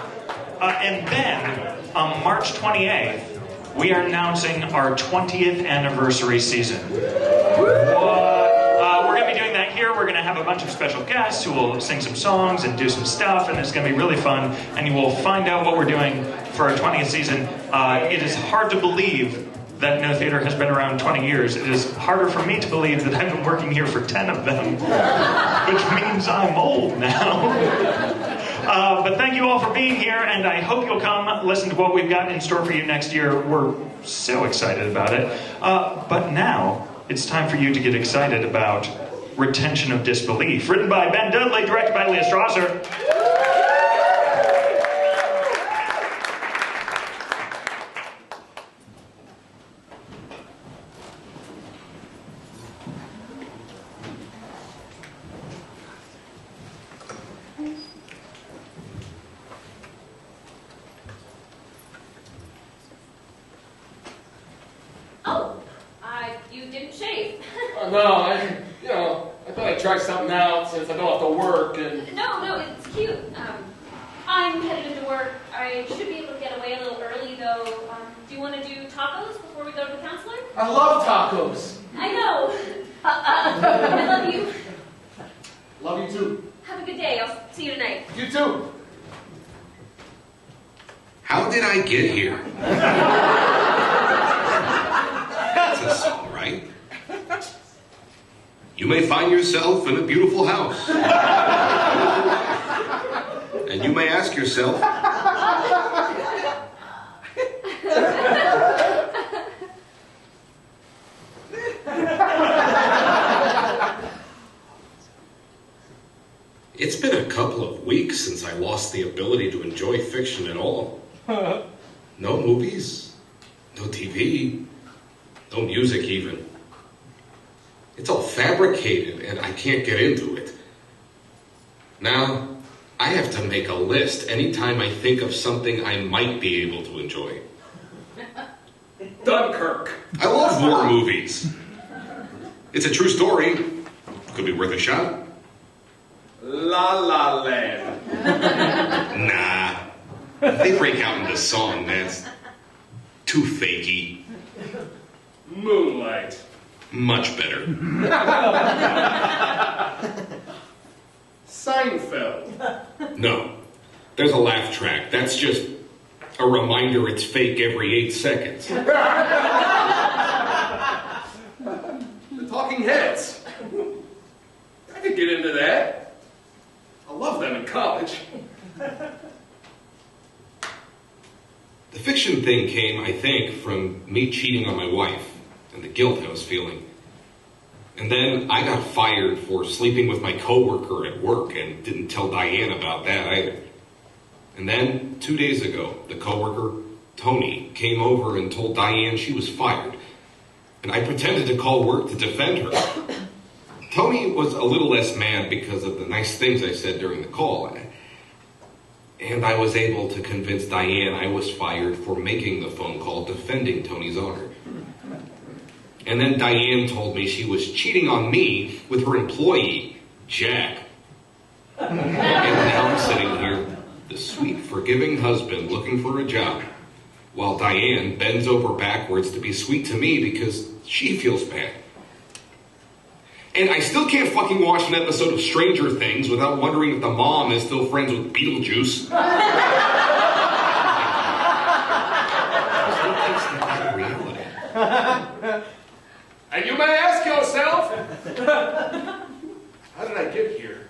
And then, on March 28th, we are announcing our 20th anniversary season. We're going to be doing that here. We're going to have a bunch of special guests who will sing some songs and do some stuff, and it's going to be really fun. And you will find out what we're doing for our 20th season. It is hard to believe that No Theater has been around 20 years. It is harder for me to believe that I've been working here for 10 of them, which means I'm old now. But thank you all for being here, and I hope you'll come listen to what we've got in store for you next year. We're so excited about it. But now, it's time for you to get excited about Retention of Disbelief, written by Ben Dudley, directed by Leah Strasser. I thought I'd try something out since I don't have to work and... No, it's cute. I'm headed into work. I should be able to get away a little early, though. Do you want to do tacos before we go to the counselor? I love tacos. I know. I love you. Love you too. Have a good day. I'll see you tonight. You too. How did I get here? That's a song, right? You may find yourself in a beautiful house. And you may ask yourself, it's been a couple of weeks since I lost the ability to enjoy fiction at all. No movies, no TV, no music even. It's all fabricated and I can't get into it. Now, I have to make a list anytime I think of something I might be able to enjoy. Dunkirk. I love war movies. It's a true story. Could be worth a shot. La La Land. Nah. They break out into song, that's too fakey. Moonlight. Much better. Seinfeld. No. There's a laugh track. That's just a reminder it's fake every 8 seconds. The Talking Heads. I could get into that. I love them in college. The fiction thing came, I think, from me cheating on my wife and the guilt I was feeling. And then I got fired for sleeping with my coworker at work and didn't tell Diane about that either. And then, 2 days ago, the coworker, Tony, came over and told Diane she was fired. And I pretended to call work to defend her. Tony was a little less mad because of the nice things I said during the call. And I was able to convince Diane I was fired for making the phone call defending Tony's honor. And then Diane told me she was cheating on me with her employee, Jack. And now I'm sitting here, the sweet, forgiving husband looking for a job, while Diane bends over backwards to be sweet to me because she feels bad. And I still can't fucking watch an episode of Stranger Things without wondering if the mom is still friends with Beetlejuice. And you may ask yourself, how did I get here?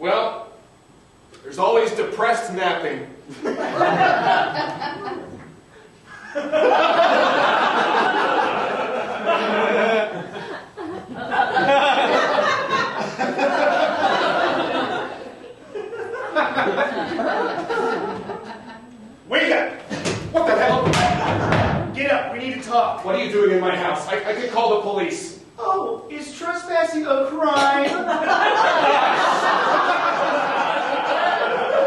Well, there's always depressed napping. need to talk. What are you doing in my house? I could call the police. Oh, is trespassing a crime?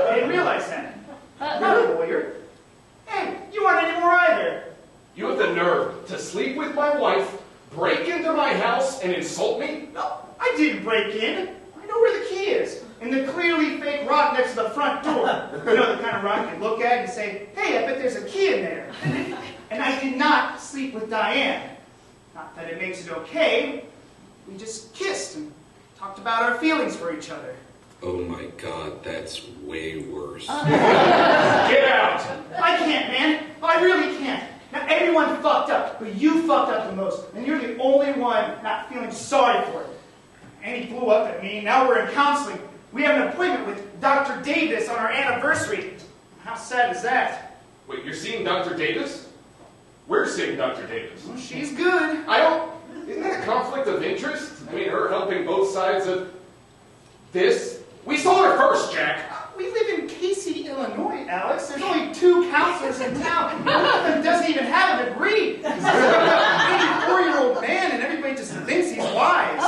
I didn't realize that. Not a lawyer. Hey, you aren't anymore either. You have the nerve to sleep with my wife, break into my house, and insult me? No, I didn't break in. I know where the key is. In the clearly fake rock next to the front door. You know, the kind of rock you look at and say, hey, I bet there's a key in there. And I did not sleep with Diane. Not that it makes it okay. We just kissed and talked about our feelings for each other. Oh my God, that's way worse. Get out! I can't, man. I really can't. Now, everyone fucked up, but you fucked up the most. And you're the only one not feeling sorry for it. Annie blew up at me, and now we're in counseling. We have an appointment with Dr. Davis on our anniversary. How sad is that? Wait, you're seeing Dr. Davis? We're seeing Dr. Davis. Well, she's good. Isn't that a conflict of interest? I mean, her helping both sides of this? We saw her first, Jack. We live in Casey, Illinois, Alex. There's only 2 counselors in town. One of them doesn't even have a degree. He's an 84-year-old man, and everybody just thinks he's wise.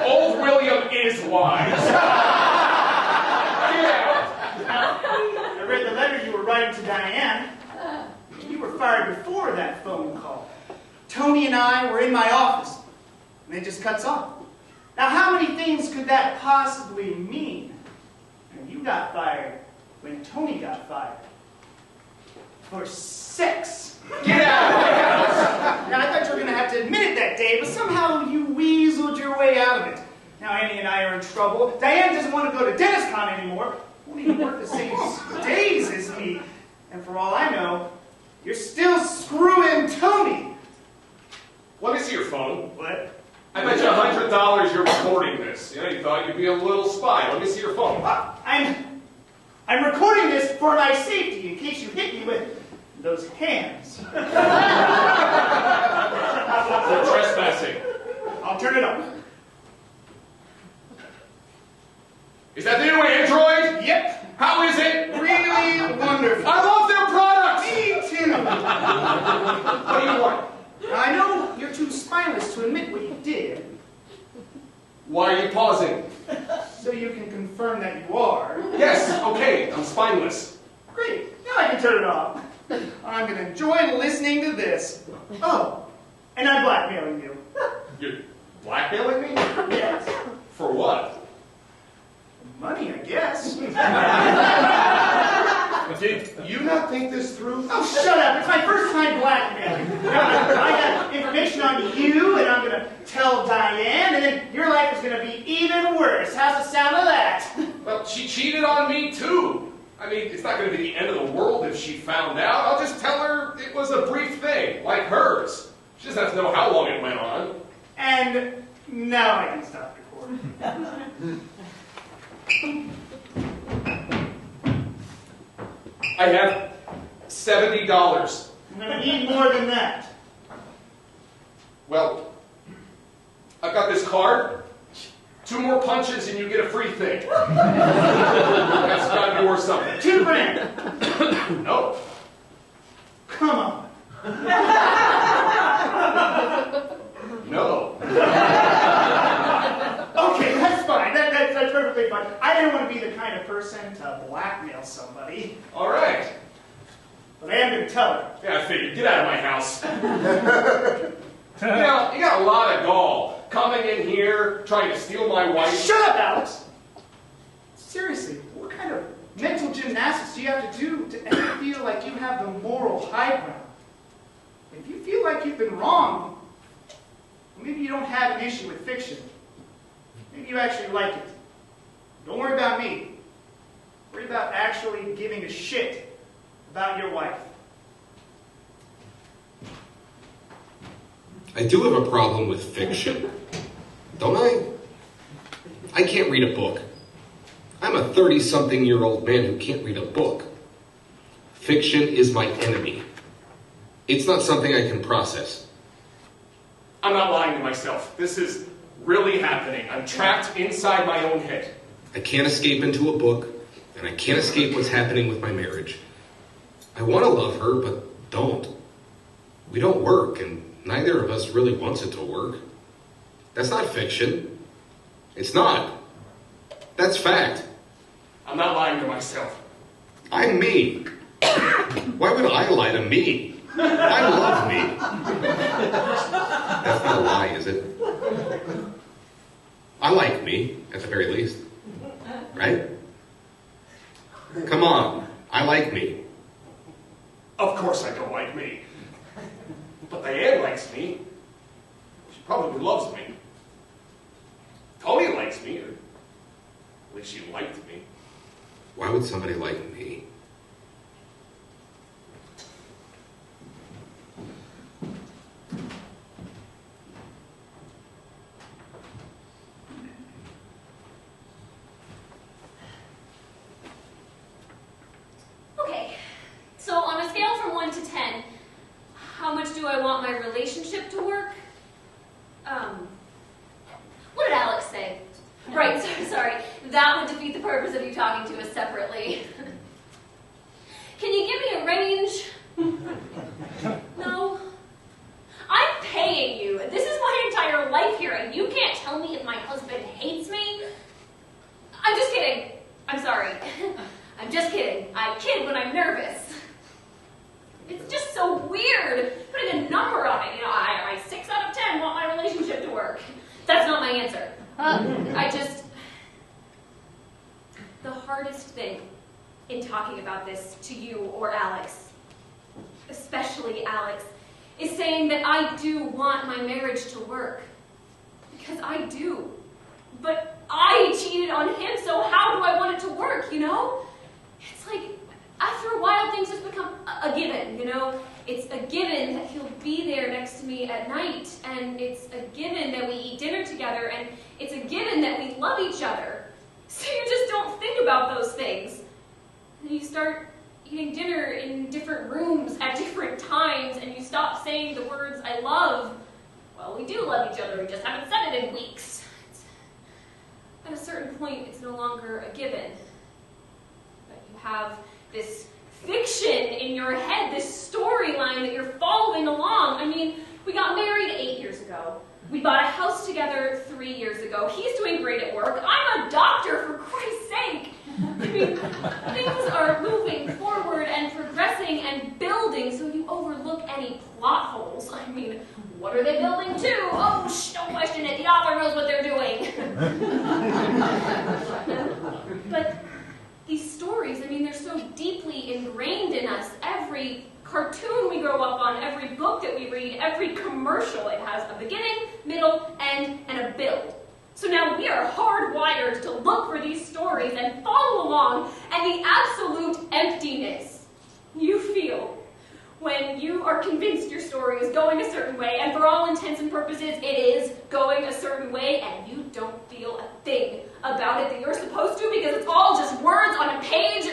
Old William is wise. Yeah. I read the letter you were writing to Diane. You were fired before that phone call. Tony and I were in my office, and it just cuts off. Now, how many things could that possibly mean? And you got fired when Tony got fired. For sex. Get out of my house! Now, I thought you were going to have to admit it that day, but somehow you weaseled your way out of it. Now, Annie and I are in trouble. Diane doesn't want to go to DennisCon anymore. Won't even work the same days as me. And for all I know, you're still screwing Tony. Let me see your phone. What? I bet you $100 you're recording this. You know, you thought you'd be a little spy. Let me see your phone. I'm recording this for my safety in case you hit me with those hands. For trespassing. I'll turn it up. Is that the new Android? Yep. How is it? Really wonderful. I love their products! Me too. What do you want? I know you're too spineless to admit what you did. Why are you pausing? So you can confirm that you are. Yes, okay, I'm spineless. Great. Now I can turn it off. I'm going to enjoy listening to this. Oh, and I'm blackmailing you. You're blackmailing me? Yes. For what? Money, I guess. Did you not think this through? Oh, shut up. It's my first time blackmailing. I got information on you, and I'm going to tell Diane, and then your life is going to be even worse. How's the sound of that? Well, she cheated on me, too. I mean, it's not going to be the end of the world if she found out. I'll just tell her it was a brief thing, like hers. She doesn't have to know how long it went on. And now I can stop recording. I have $70. I'm going to need more than that. Well, I've got this card. 2 more punches and you get a free thing. That's got to be worth something. $2,000. No. Come on. No. Okay, that's fine. That's perfectly fine. I didn't want to be the kind of person to blackmail somebody. All right. But I am going to tell her. Yeah, I figured. Get out of my house. You know, you got a lot of gall coming in here, trying to steal my wife. Shut up, Alex! Seriously, what kind of mental gymnastics do you have to do to ever feel like you have the moral high ground? If you feel like you've been wrong, maybe you don't have an issue with fiction. Maybe you actually like it. Don't worry about me. Worry about actually giving a shit about your wife. I do have a problem with fiction. Don't I? I can't read a book. I'm a 30-something-year-old man who can't read a book. Fiction is my enemy. It's not something I can process. I'm not lying to myself. This is really happening. I'm trapped inside my own head. I can't escape into a book, and I can't escape what's happening with my marriage. I want to love her, but don't. We don't work, and neither of us really wants it to work. That's not fiction. It's not. That's fact. I'm not lying to myself. I'm me. Why would I lie to me? I love me. That's not a lie, is it? I like me, at the very least. Right? Come on. I like me. Of course I don't like me. But Diane likes me. She probably loves me. Tony likes me, or at least she liked me. Why would somebody like me? Okay, so on a scale from 1 to 10, how much do I want my relationship to work? What did Alex say? Right, sorry. That would defeat the purpose of you talking to us separately. Can you give me a range? No. I'm paying you. This is my entire life here, and you can't tell me if my husband hates me? I'm just kidding. I'm sorry. I'm just kidding. I kid when I'm nervous. It's just so weird putting a number on it. You know, I 6 out of 10 want my relationship to work. That's not my answer. The hardest thing in talking about this to you or Alex, especially Alex, is saying that I do want my marriage to work. Because I do. But I cheated on him, so how do I want it to work, you know? It's like, after a while, things just become a given, you know? It's a given that he'll be there next to me at night, and it's a given that we eat dinner together, and it's a given that we love each other. So you just don't think about those things. And you start eating dinner in different rooms at different times, and you stop saying the words, I love. Well, we do love each other, we just haven't said it in weeks. At a certain point, it's no longer a given. But you have this fiction in your head, this storyline that you're following along. I mean, we got married 8 years ago. We bought a house together 3 years ago. He's doing great at work. I'm a doctor, for Christ's sake. I mean, things are moving forward and progressing and building, so you overlook any plot holes. I mean, what are they building to? Oh, don't question it. The author knows what they're doing. But these stories, I mean, they're so deeply ingrained in us. Every cartoon we grow up on, every book that we read, every commercial, it has a beginning, middle, end, and a build. So now we are hardwired to look for these stories and follow along, and the absolute emptiness you feel when you are convinced your story is going a certain way, and for all intents and purposes, it is going a certain way, and you don't feel a thing about it that you're supposed to because it's all just words on a page.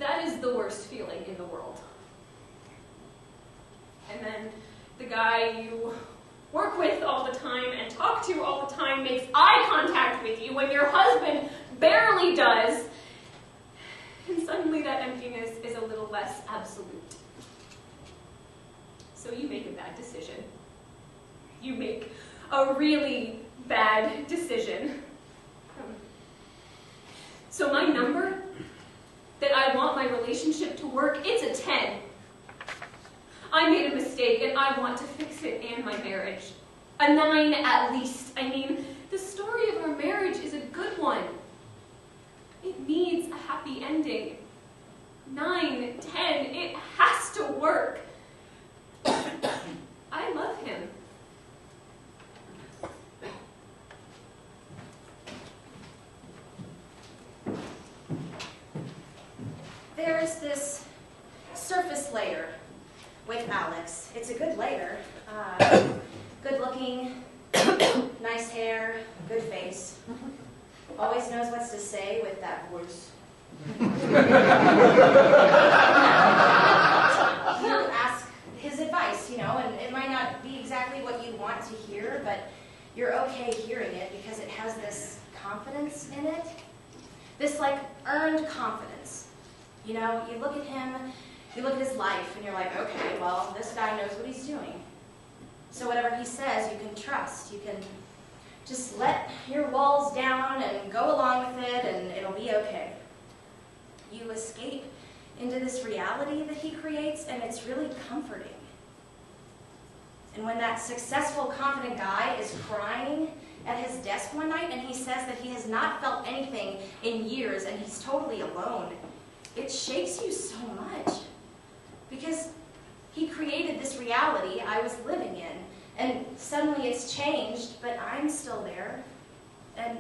That is the worst feeling in the world. And then the guy you work with all the time and talk to all the time makes eye contact with you when your husband barely does. And suddenly that emptiness is a little less absolute. So you make a bad decision. You make a really bad decision. So my number that I want my relationship to work, it's a 10. I made a mistake and I want to fix it and my marriage. A 9 at least. I mean, the story of our marriage is a good one. It needs a happy ending. 9, 10, it has to work. I love him. There's this surface layer with Alex. It's a good layer. Good looking, nice hair, good face. Always knows what to say with that voice. You ask his advice, you know, and it might not be exactly what you want to hear, but you're okay hearing it because it has this confidence in it. This like earned confidence. You know, you look at him, you look at his life, and you're like, okay, well, this guy knows what he's doing. So whatever he says, you can trust. You can just let your walls down and go along with it, and it'll be okay. You escape into this reality that he creates, and it's really comforting. And when that successful, confident guy is crying at his desk one night, and he says that he has not felt anything in years, and he's totally alone, it shakes you so much. Because he created this reality I was living in, and suddenly it's changed, but I'm still there. And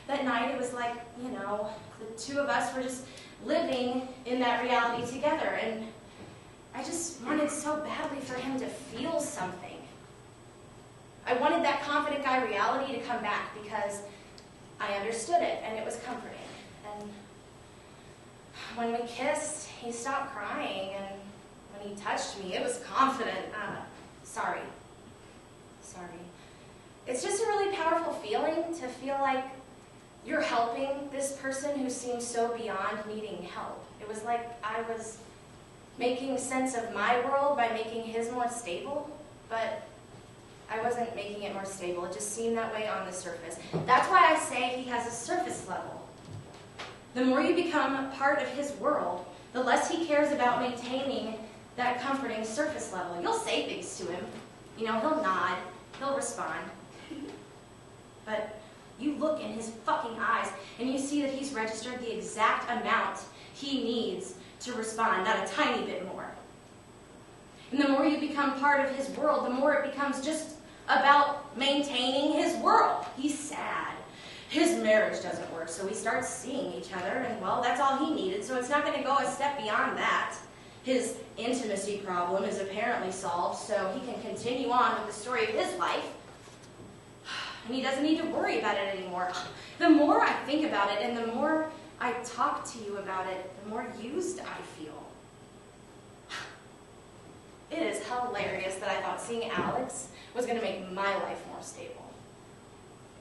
that night it was like, you know, the two of us were just living in that reality together, and I just wanted so badly for him to feel something. I wanted that confident guy reality to come back because I understood it, and it was comforting. And when we kissed, he stopped crying, and when he touched me, it was confident. Sorry. It's just a really powerful feeling to feel like you're helping this person who seems so beyond needing help. It was like I was making sense of my world by making his more stable, but I wasn't making it more stable. It just seemed that way on the surface. That's why I say he has a surface level. The more you become part of his world, the less he cares about maintaining that comforting surface level. You'll say things to him. You know, he'll nod, he'll respond. But you look in his fucking eyes and you see that he's registered the exact amount he needs to respond, not a tiny bit more. And the more you become part of his world, the more it becomes just about maintaining his world. He's sad. His marriage doesn't work, so we start seeing each other, and well, that's all he needed, so it's not going to go a step beyond that. His intimacy problem is apparently solved, so he can continue on with the story of his life. And he doesn't need to worry about it anymore. The more I think about it and the more I talk to you about it, the more used I feel. It is hilarious that I thought seeing Alex was going to make my life more stable.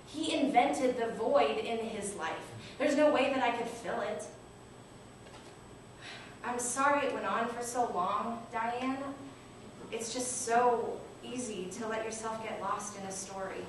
He invented the void in his life. There's no way that I could fill it. I'm sorry it went on for so long, Diane. It's just so easy to let yourself get lost in a story.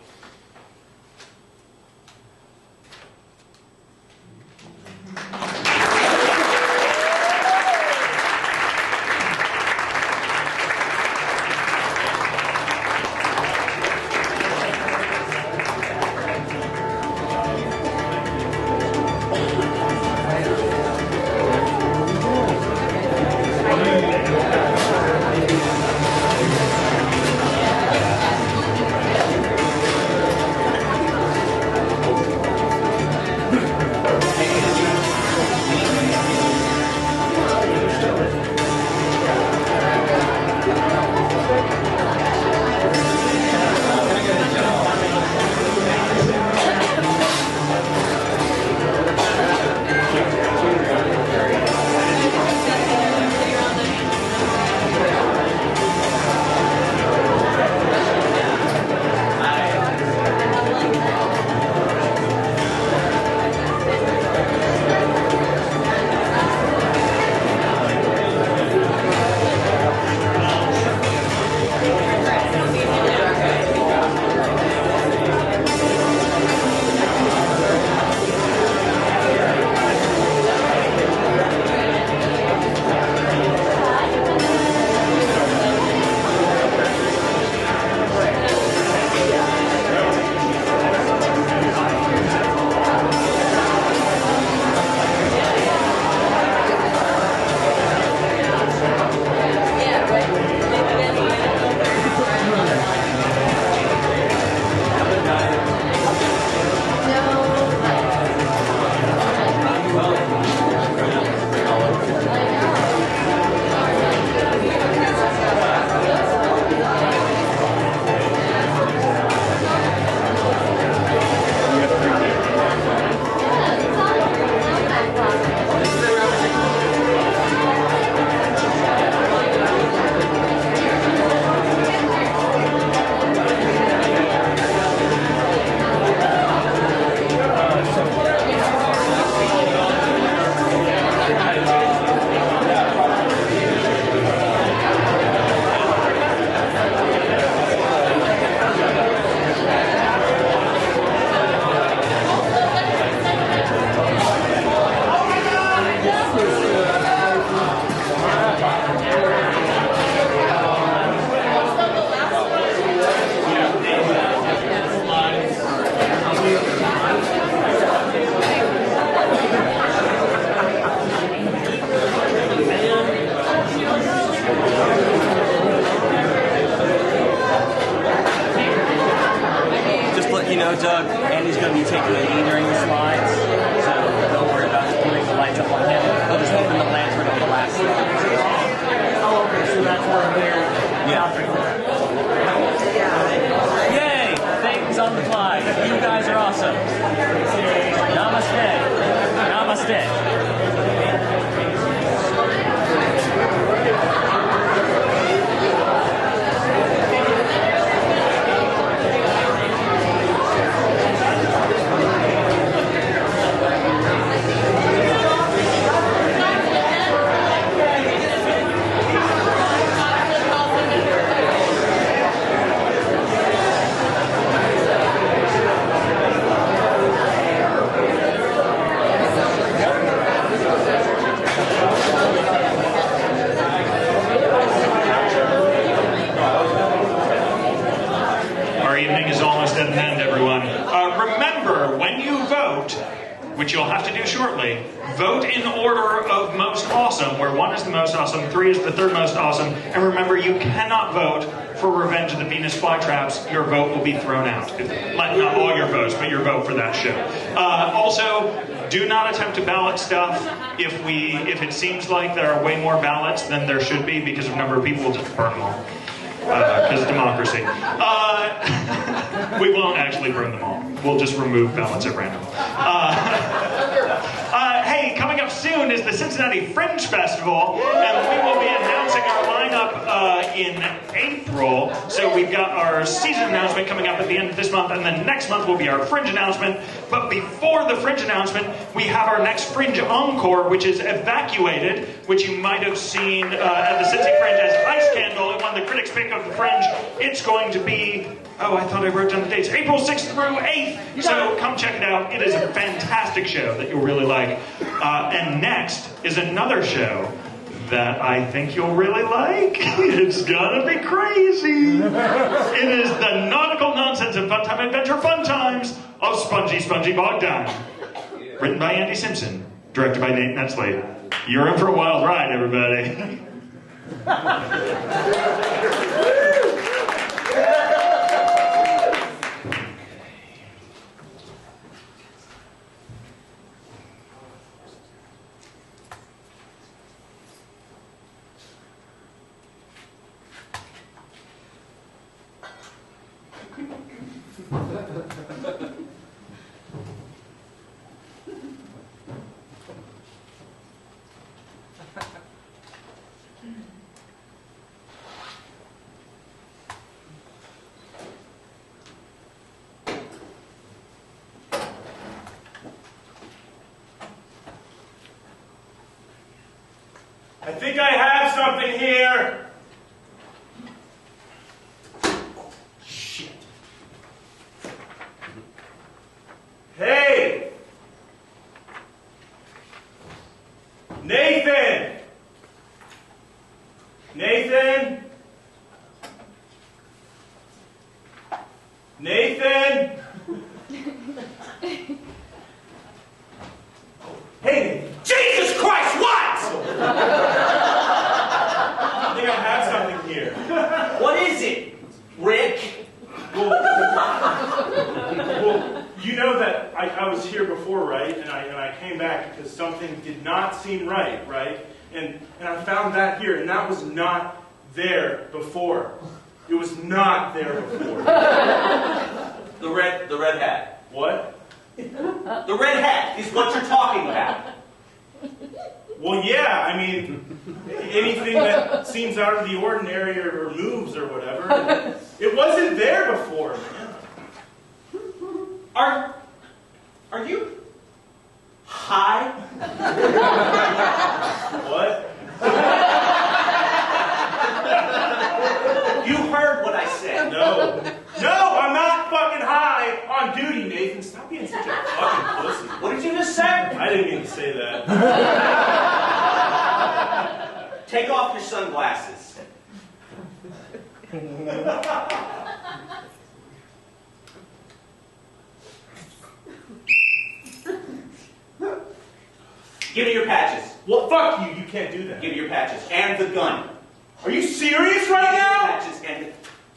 them you take the lead during the slides, so don't worry about putting the lights up on him. They'll just open the lantern on the last slide. Oh, okay, so that's where they're... Yeah. Yay! Things on the fly. You guys are awesome. Namaste. Namaste. which you'll have to do shortly, vote in order of most awesome, where 1 is the most awesome, 3 is the third most awesome, and remember, you cannot vote for Revenge of the Venus Flytraps. Your vote will be thrown out. Not all your votes, but your vote for that show. Also, do not attempt to ballot stuff. If it seems like there are way more ballots than there should be because of number of people, we'll just burn them all. Because democracy. We won't actually burn them all. We'll just remove ballots at random. Hey, coming up soon is the Cincinnati Fringe Festival, and we will be announcing our lineup in April. So we've got our season announcement coming up at the end of this month, and then next month will be our Fringe announcement. But before the Fringe announcement, we have our next Fringe Encore, which is Evacuated, which you might have seen at the Cincy Fringe as Ice Candle. It won the Critics' Pick of the Fringe. It's going to be, I thought I wrote down the dates, April 6th through 8th. So come check it out. It is a fantastic show that you'll really like. And next is another show that I think you'll really like. It's gonna be crazy. It is the nautical nonsense and fun time adventure fun times of Spongy Bogdan. Written by Andy Simpson, directed by Nate Netzley. You're in for a wild ride, everybody. I think I have something here. Shit. Hey! Nathan! Nathan? Nathan? Hey, Jesus Christ, what? I think I have something here. What is it, Rick? Well, you know that I was here before, right? And I came back because something did not seem right? And I found that here, and that was not there before. It was not there before. The red hat. What? The red hat is what you're talking about. Well, yeah, I mean, anything that seems out of the ordinary or moves or whatever, it wasn't there before. Are you high? What? You heard what I said. No, I'm not fucking high on duty, Nathan. Stop being such a fucking pussy. What did you just say? I didn't mean to say that. Take off your sunglasses. Give me your patches. Well, fuck you. You can't do that. Give me your patches. And the gun. Are you serious right now? Patches and the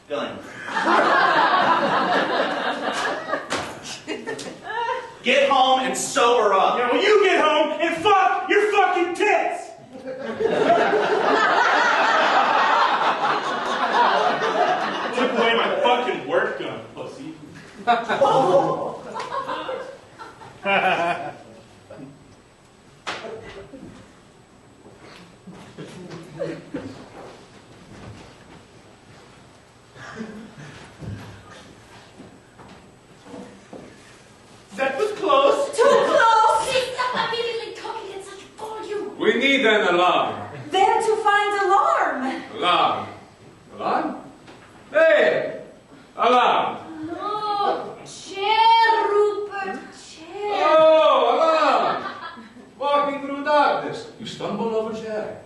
gun. Get home and sober up. Yeah, well, you get home and fuck your fucking tits! Took away my fucking work gun, pussy. That was close. Too close! Stop immediately talking in such volume. We need an alarm. There to find alarm. Alarm. Alarm? Hey! Alarm. No, chair, Rupert, chair. Oh, alarm! Walking through darkness, you stumble over chair.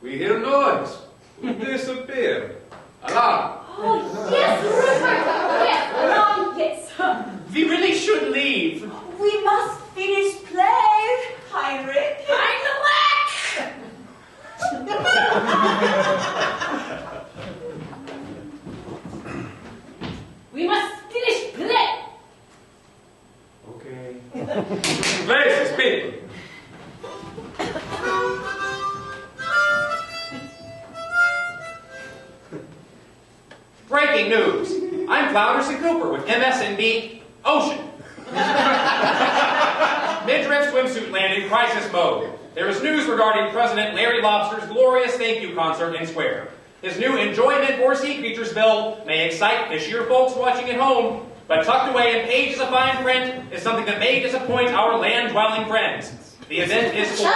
We hear noise. We disappear. Alarm. Oh, yes, Rupert. Yes, alarm, yes. We really should leave. We must finish play, Heinrich. We must finish play. Okay. Places, people. Breaking news. I'm Clouderson Cooper with MSNB Ocean. Midriff swimsuit landing crisis mode. There is news regarding President Larry Lobster's glorious thank you concert in Square. His new Enjoyment for Sea Creatures bill may excite fishier folks watching at home, but tucked away in pages of fine print is something that may disappoint our land-dwelling friends. The event is for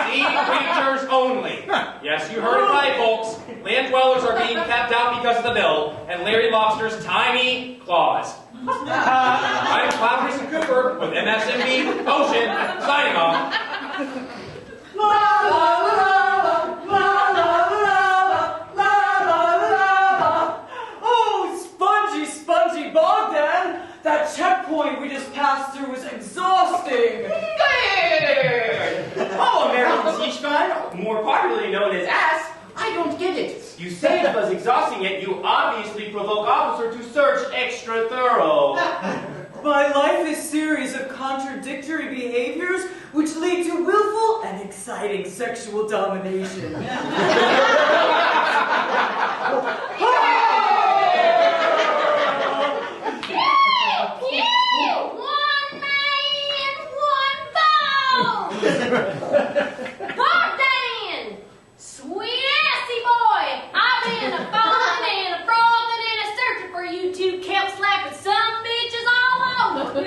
sea creatures only. Yes, you heard it right, folks. Land dwellers are being kept out because of the bill and Larry Lobster's tiny claws. I'm Clouderson Cooper with MSNB Ocean, signing off. La la la la la la la. Oh, spongy Bogdan! That checkpoint we just passed through was exhausting. Oh, American Seashine, more popularly known as ass, I don't get it. You say it was exhausting, yet you obviously provoke officer to search extra thorough. My life is a series of contradictory behaviors which lead to willful and exciting sexual domination. Bogdan! Sweet assy boy! I've been a-falling and a-frothing and a-searching for you two kelp-slapping some bitches all over!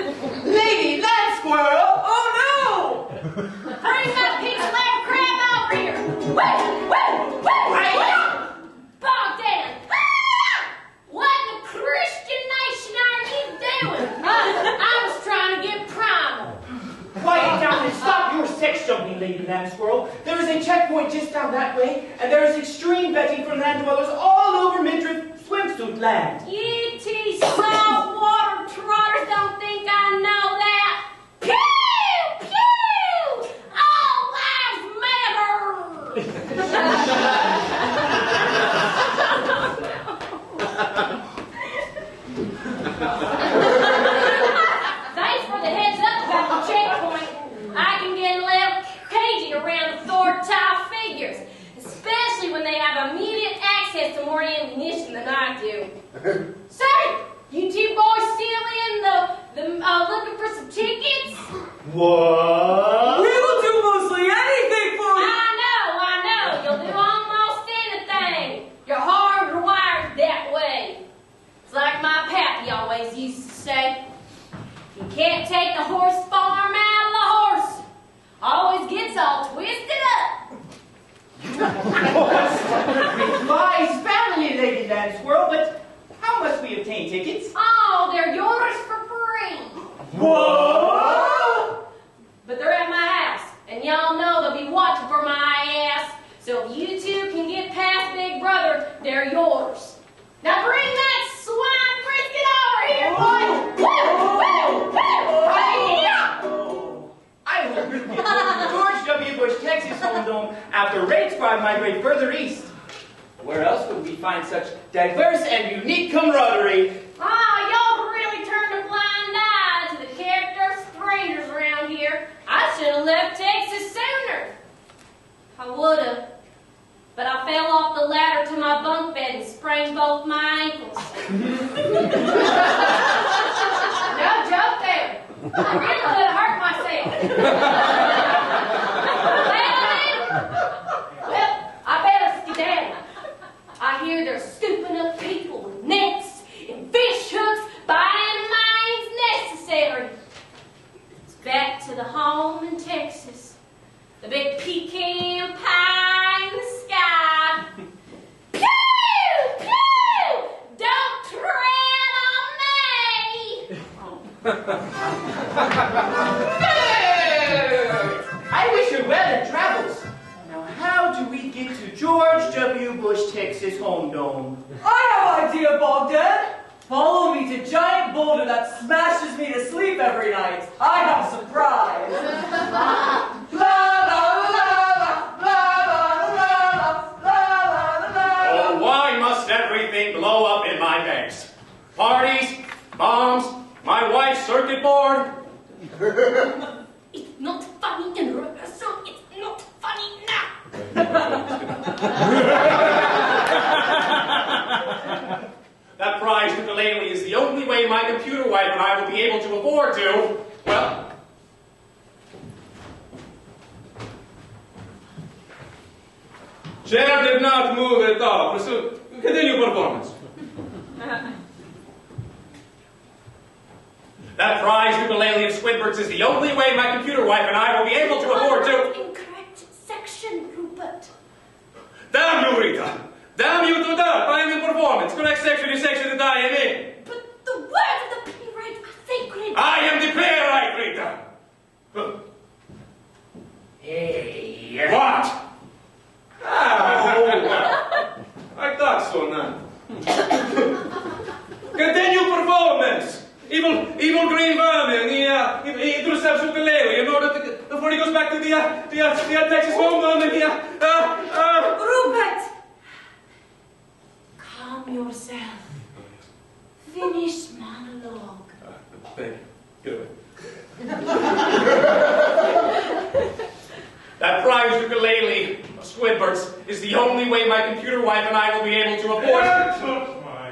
Lady Land Squirrel! Oh no! Bring my peach lab crab over here! Woo! Woo! Woo! Bogdan! Ah! What in the Christian nation are you doing? I was trying to get primal. Quiet down and stop your sex jumping, Lady Land Squirrel. There is a checkpoint just down that way, and there is extreme vetting for land dwellers all over Midriff swimsuit land. You two saltwater trotters don't think I know that. Pew! Pew! All lives Thanks for the heads up about the checkpoint. I can get a little cagey around the Thor-type figures, especially when they have immediate access to more ammunition than I do. Say, you two boys still in the looking for some tickets? What? We will do mostly anything for you! I know. You'll do almost anything. You're hardwired that way. It's like my pappy always used to say, you can't take the horse farm out of the horse. Always gets all twisted up. Replies family, Lady Land Squirrel, but how must we obtain tickets? Oh, they're yours for free. What? But they're at my house, and y'all know they'll be watching for my ass. So if you two can get past Big Brother, they're yours. Now bring that swine brisket over here, boy! Woo! Woo! Woo! I hope you get George W. Bush Texas Home Dome after raid squad migrate further east. Where else would we find such diverse and unique camaraderie? Ah, y'all really turned a blind eye to the character of strangers should have left Texas sooner. I would have, but I fell off the ladder to my bunk bed and sprained both my ankles. No joke there. I really could have hurt myself. Well, I better skedaddle. I hear they're scooping up people with nets and fish hooks, buying mines necessary. It's back to the home in Texas. The big pecan pie in the sky. Pew! Pew! Don't tread on me! I wish you well in travels. Now, how do we get to George W. Bush, Texas home dome? I have an idea, Bogdan. Follow me to giant boulder that smashes me to sleep every night. I have a surprise. Oh, why must everything blow up in my face? Parties, bombs, my wife's circuit board. It's not funny in rehearsal. It's not funny now. That prize ukulele is the only way my computer wife and I will be able to afford to, well... Chair did not move at all. Continue performance. That prize ukulele of Squidward's is the only way my computer wife and I will be able to afford to... Incorrect section, Rupert. Damn you, Rita! Damn you to that! I am in performance. Correct section is section that I am in. But the words of the playwright are sacred. I am the playwright, Rita! Hey. What? Oh, I thought so now. Continue performance! Evil green vermin, he intercepts ukulele in order to, before he goes back to the Texas home dome and Rupert! Calm yourself. Finish monologue. Thank you. Get away. That prize ukulele of Squidward's is the only way my computer wife and I will be able to afford it. took my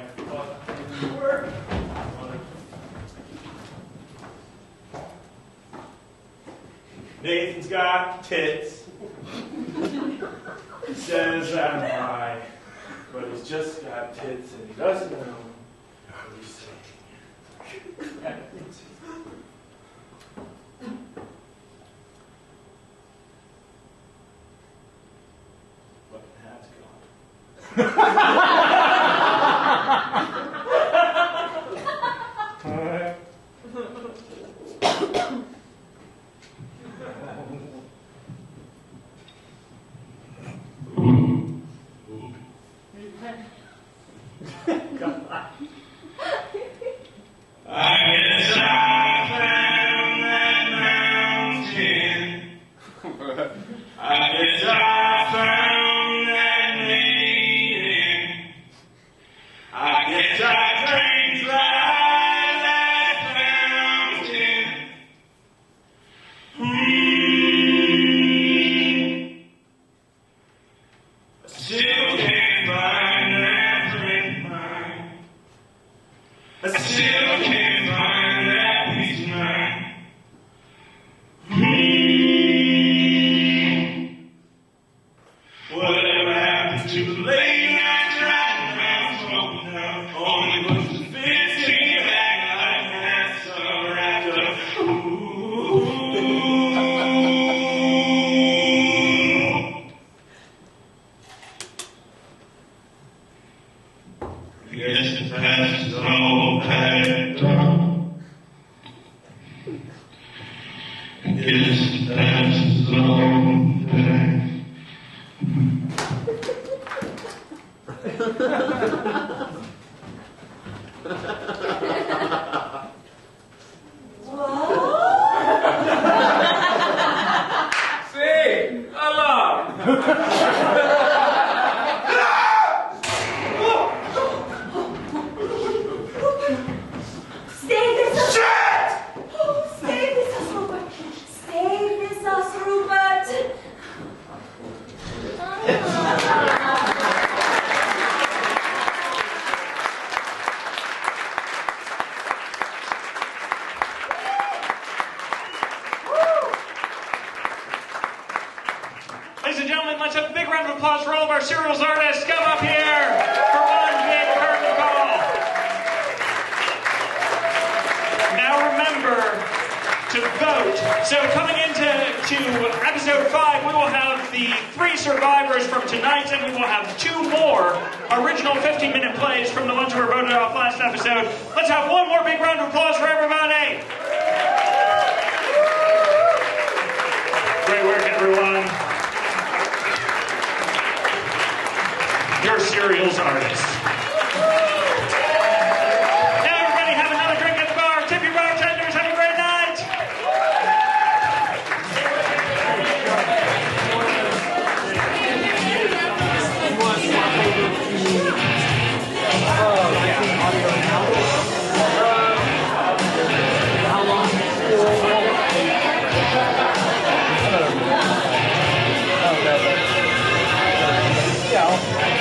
work. Nathan's got tits. He says I'm high, but he's just got tits and he doesn't know what he's saying. But the hat's gone. Ladies and gentlemen, let's have a big round of applause for all of our serials artists. Come up here for one big curtain call. Now remember to vote. So coming into episode 5, we will have the 3 survivors from tonight, and we will have 2 more original 15-minute plays from the ones who were voted off last episode. Let's have one more big round of applause for everybody. Great work, everyone. Your serials artists. Now everybody have another drink at the bar. Tip your bartenders. Have a great night. Yeah.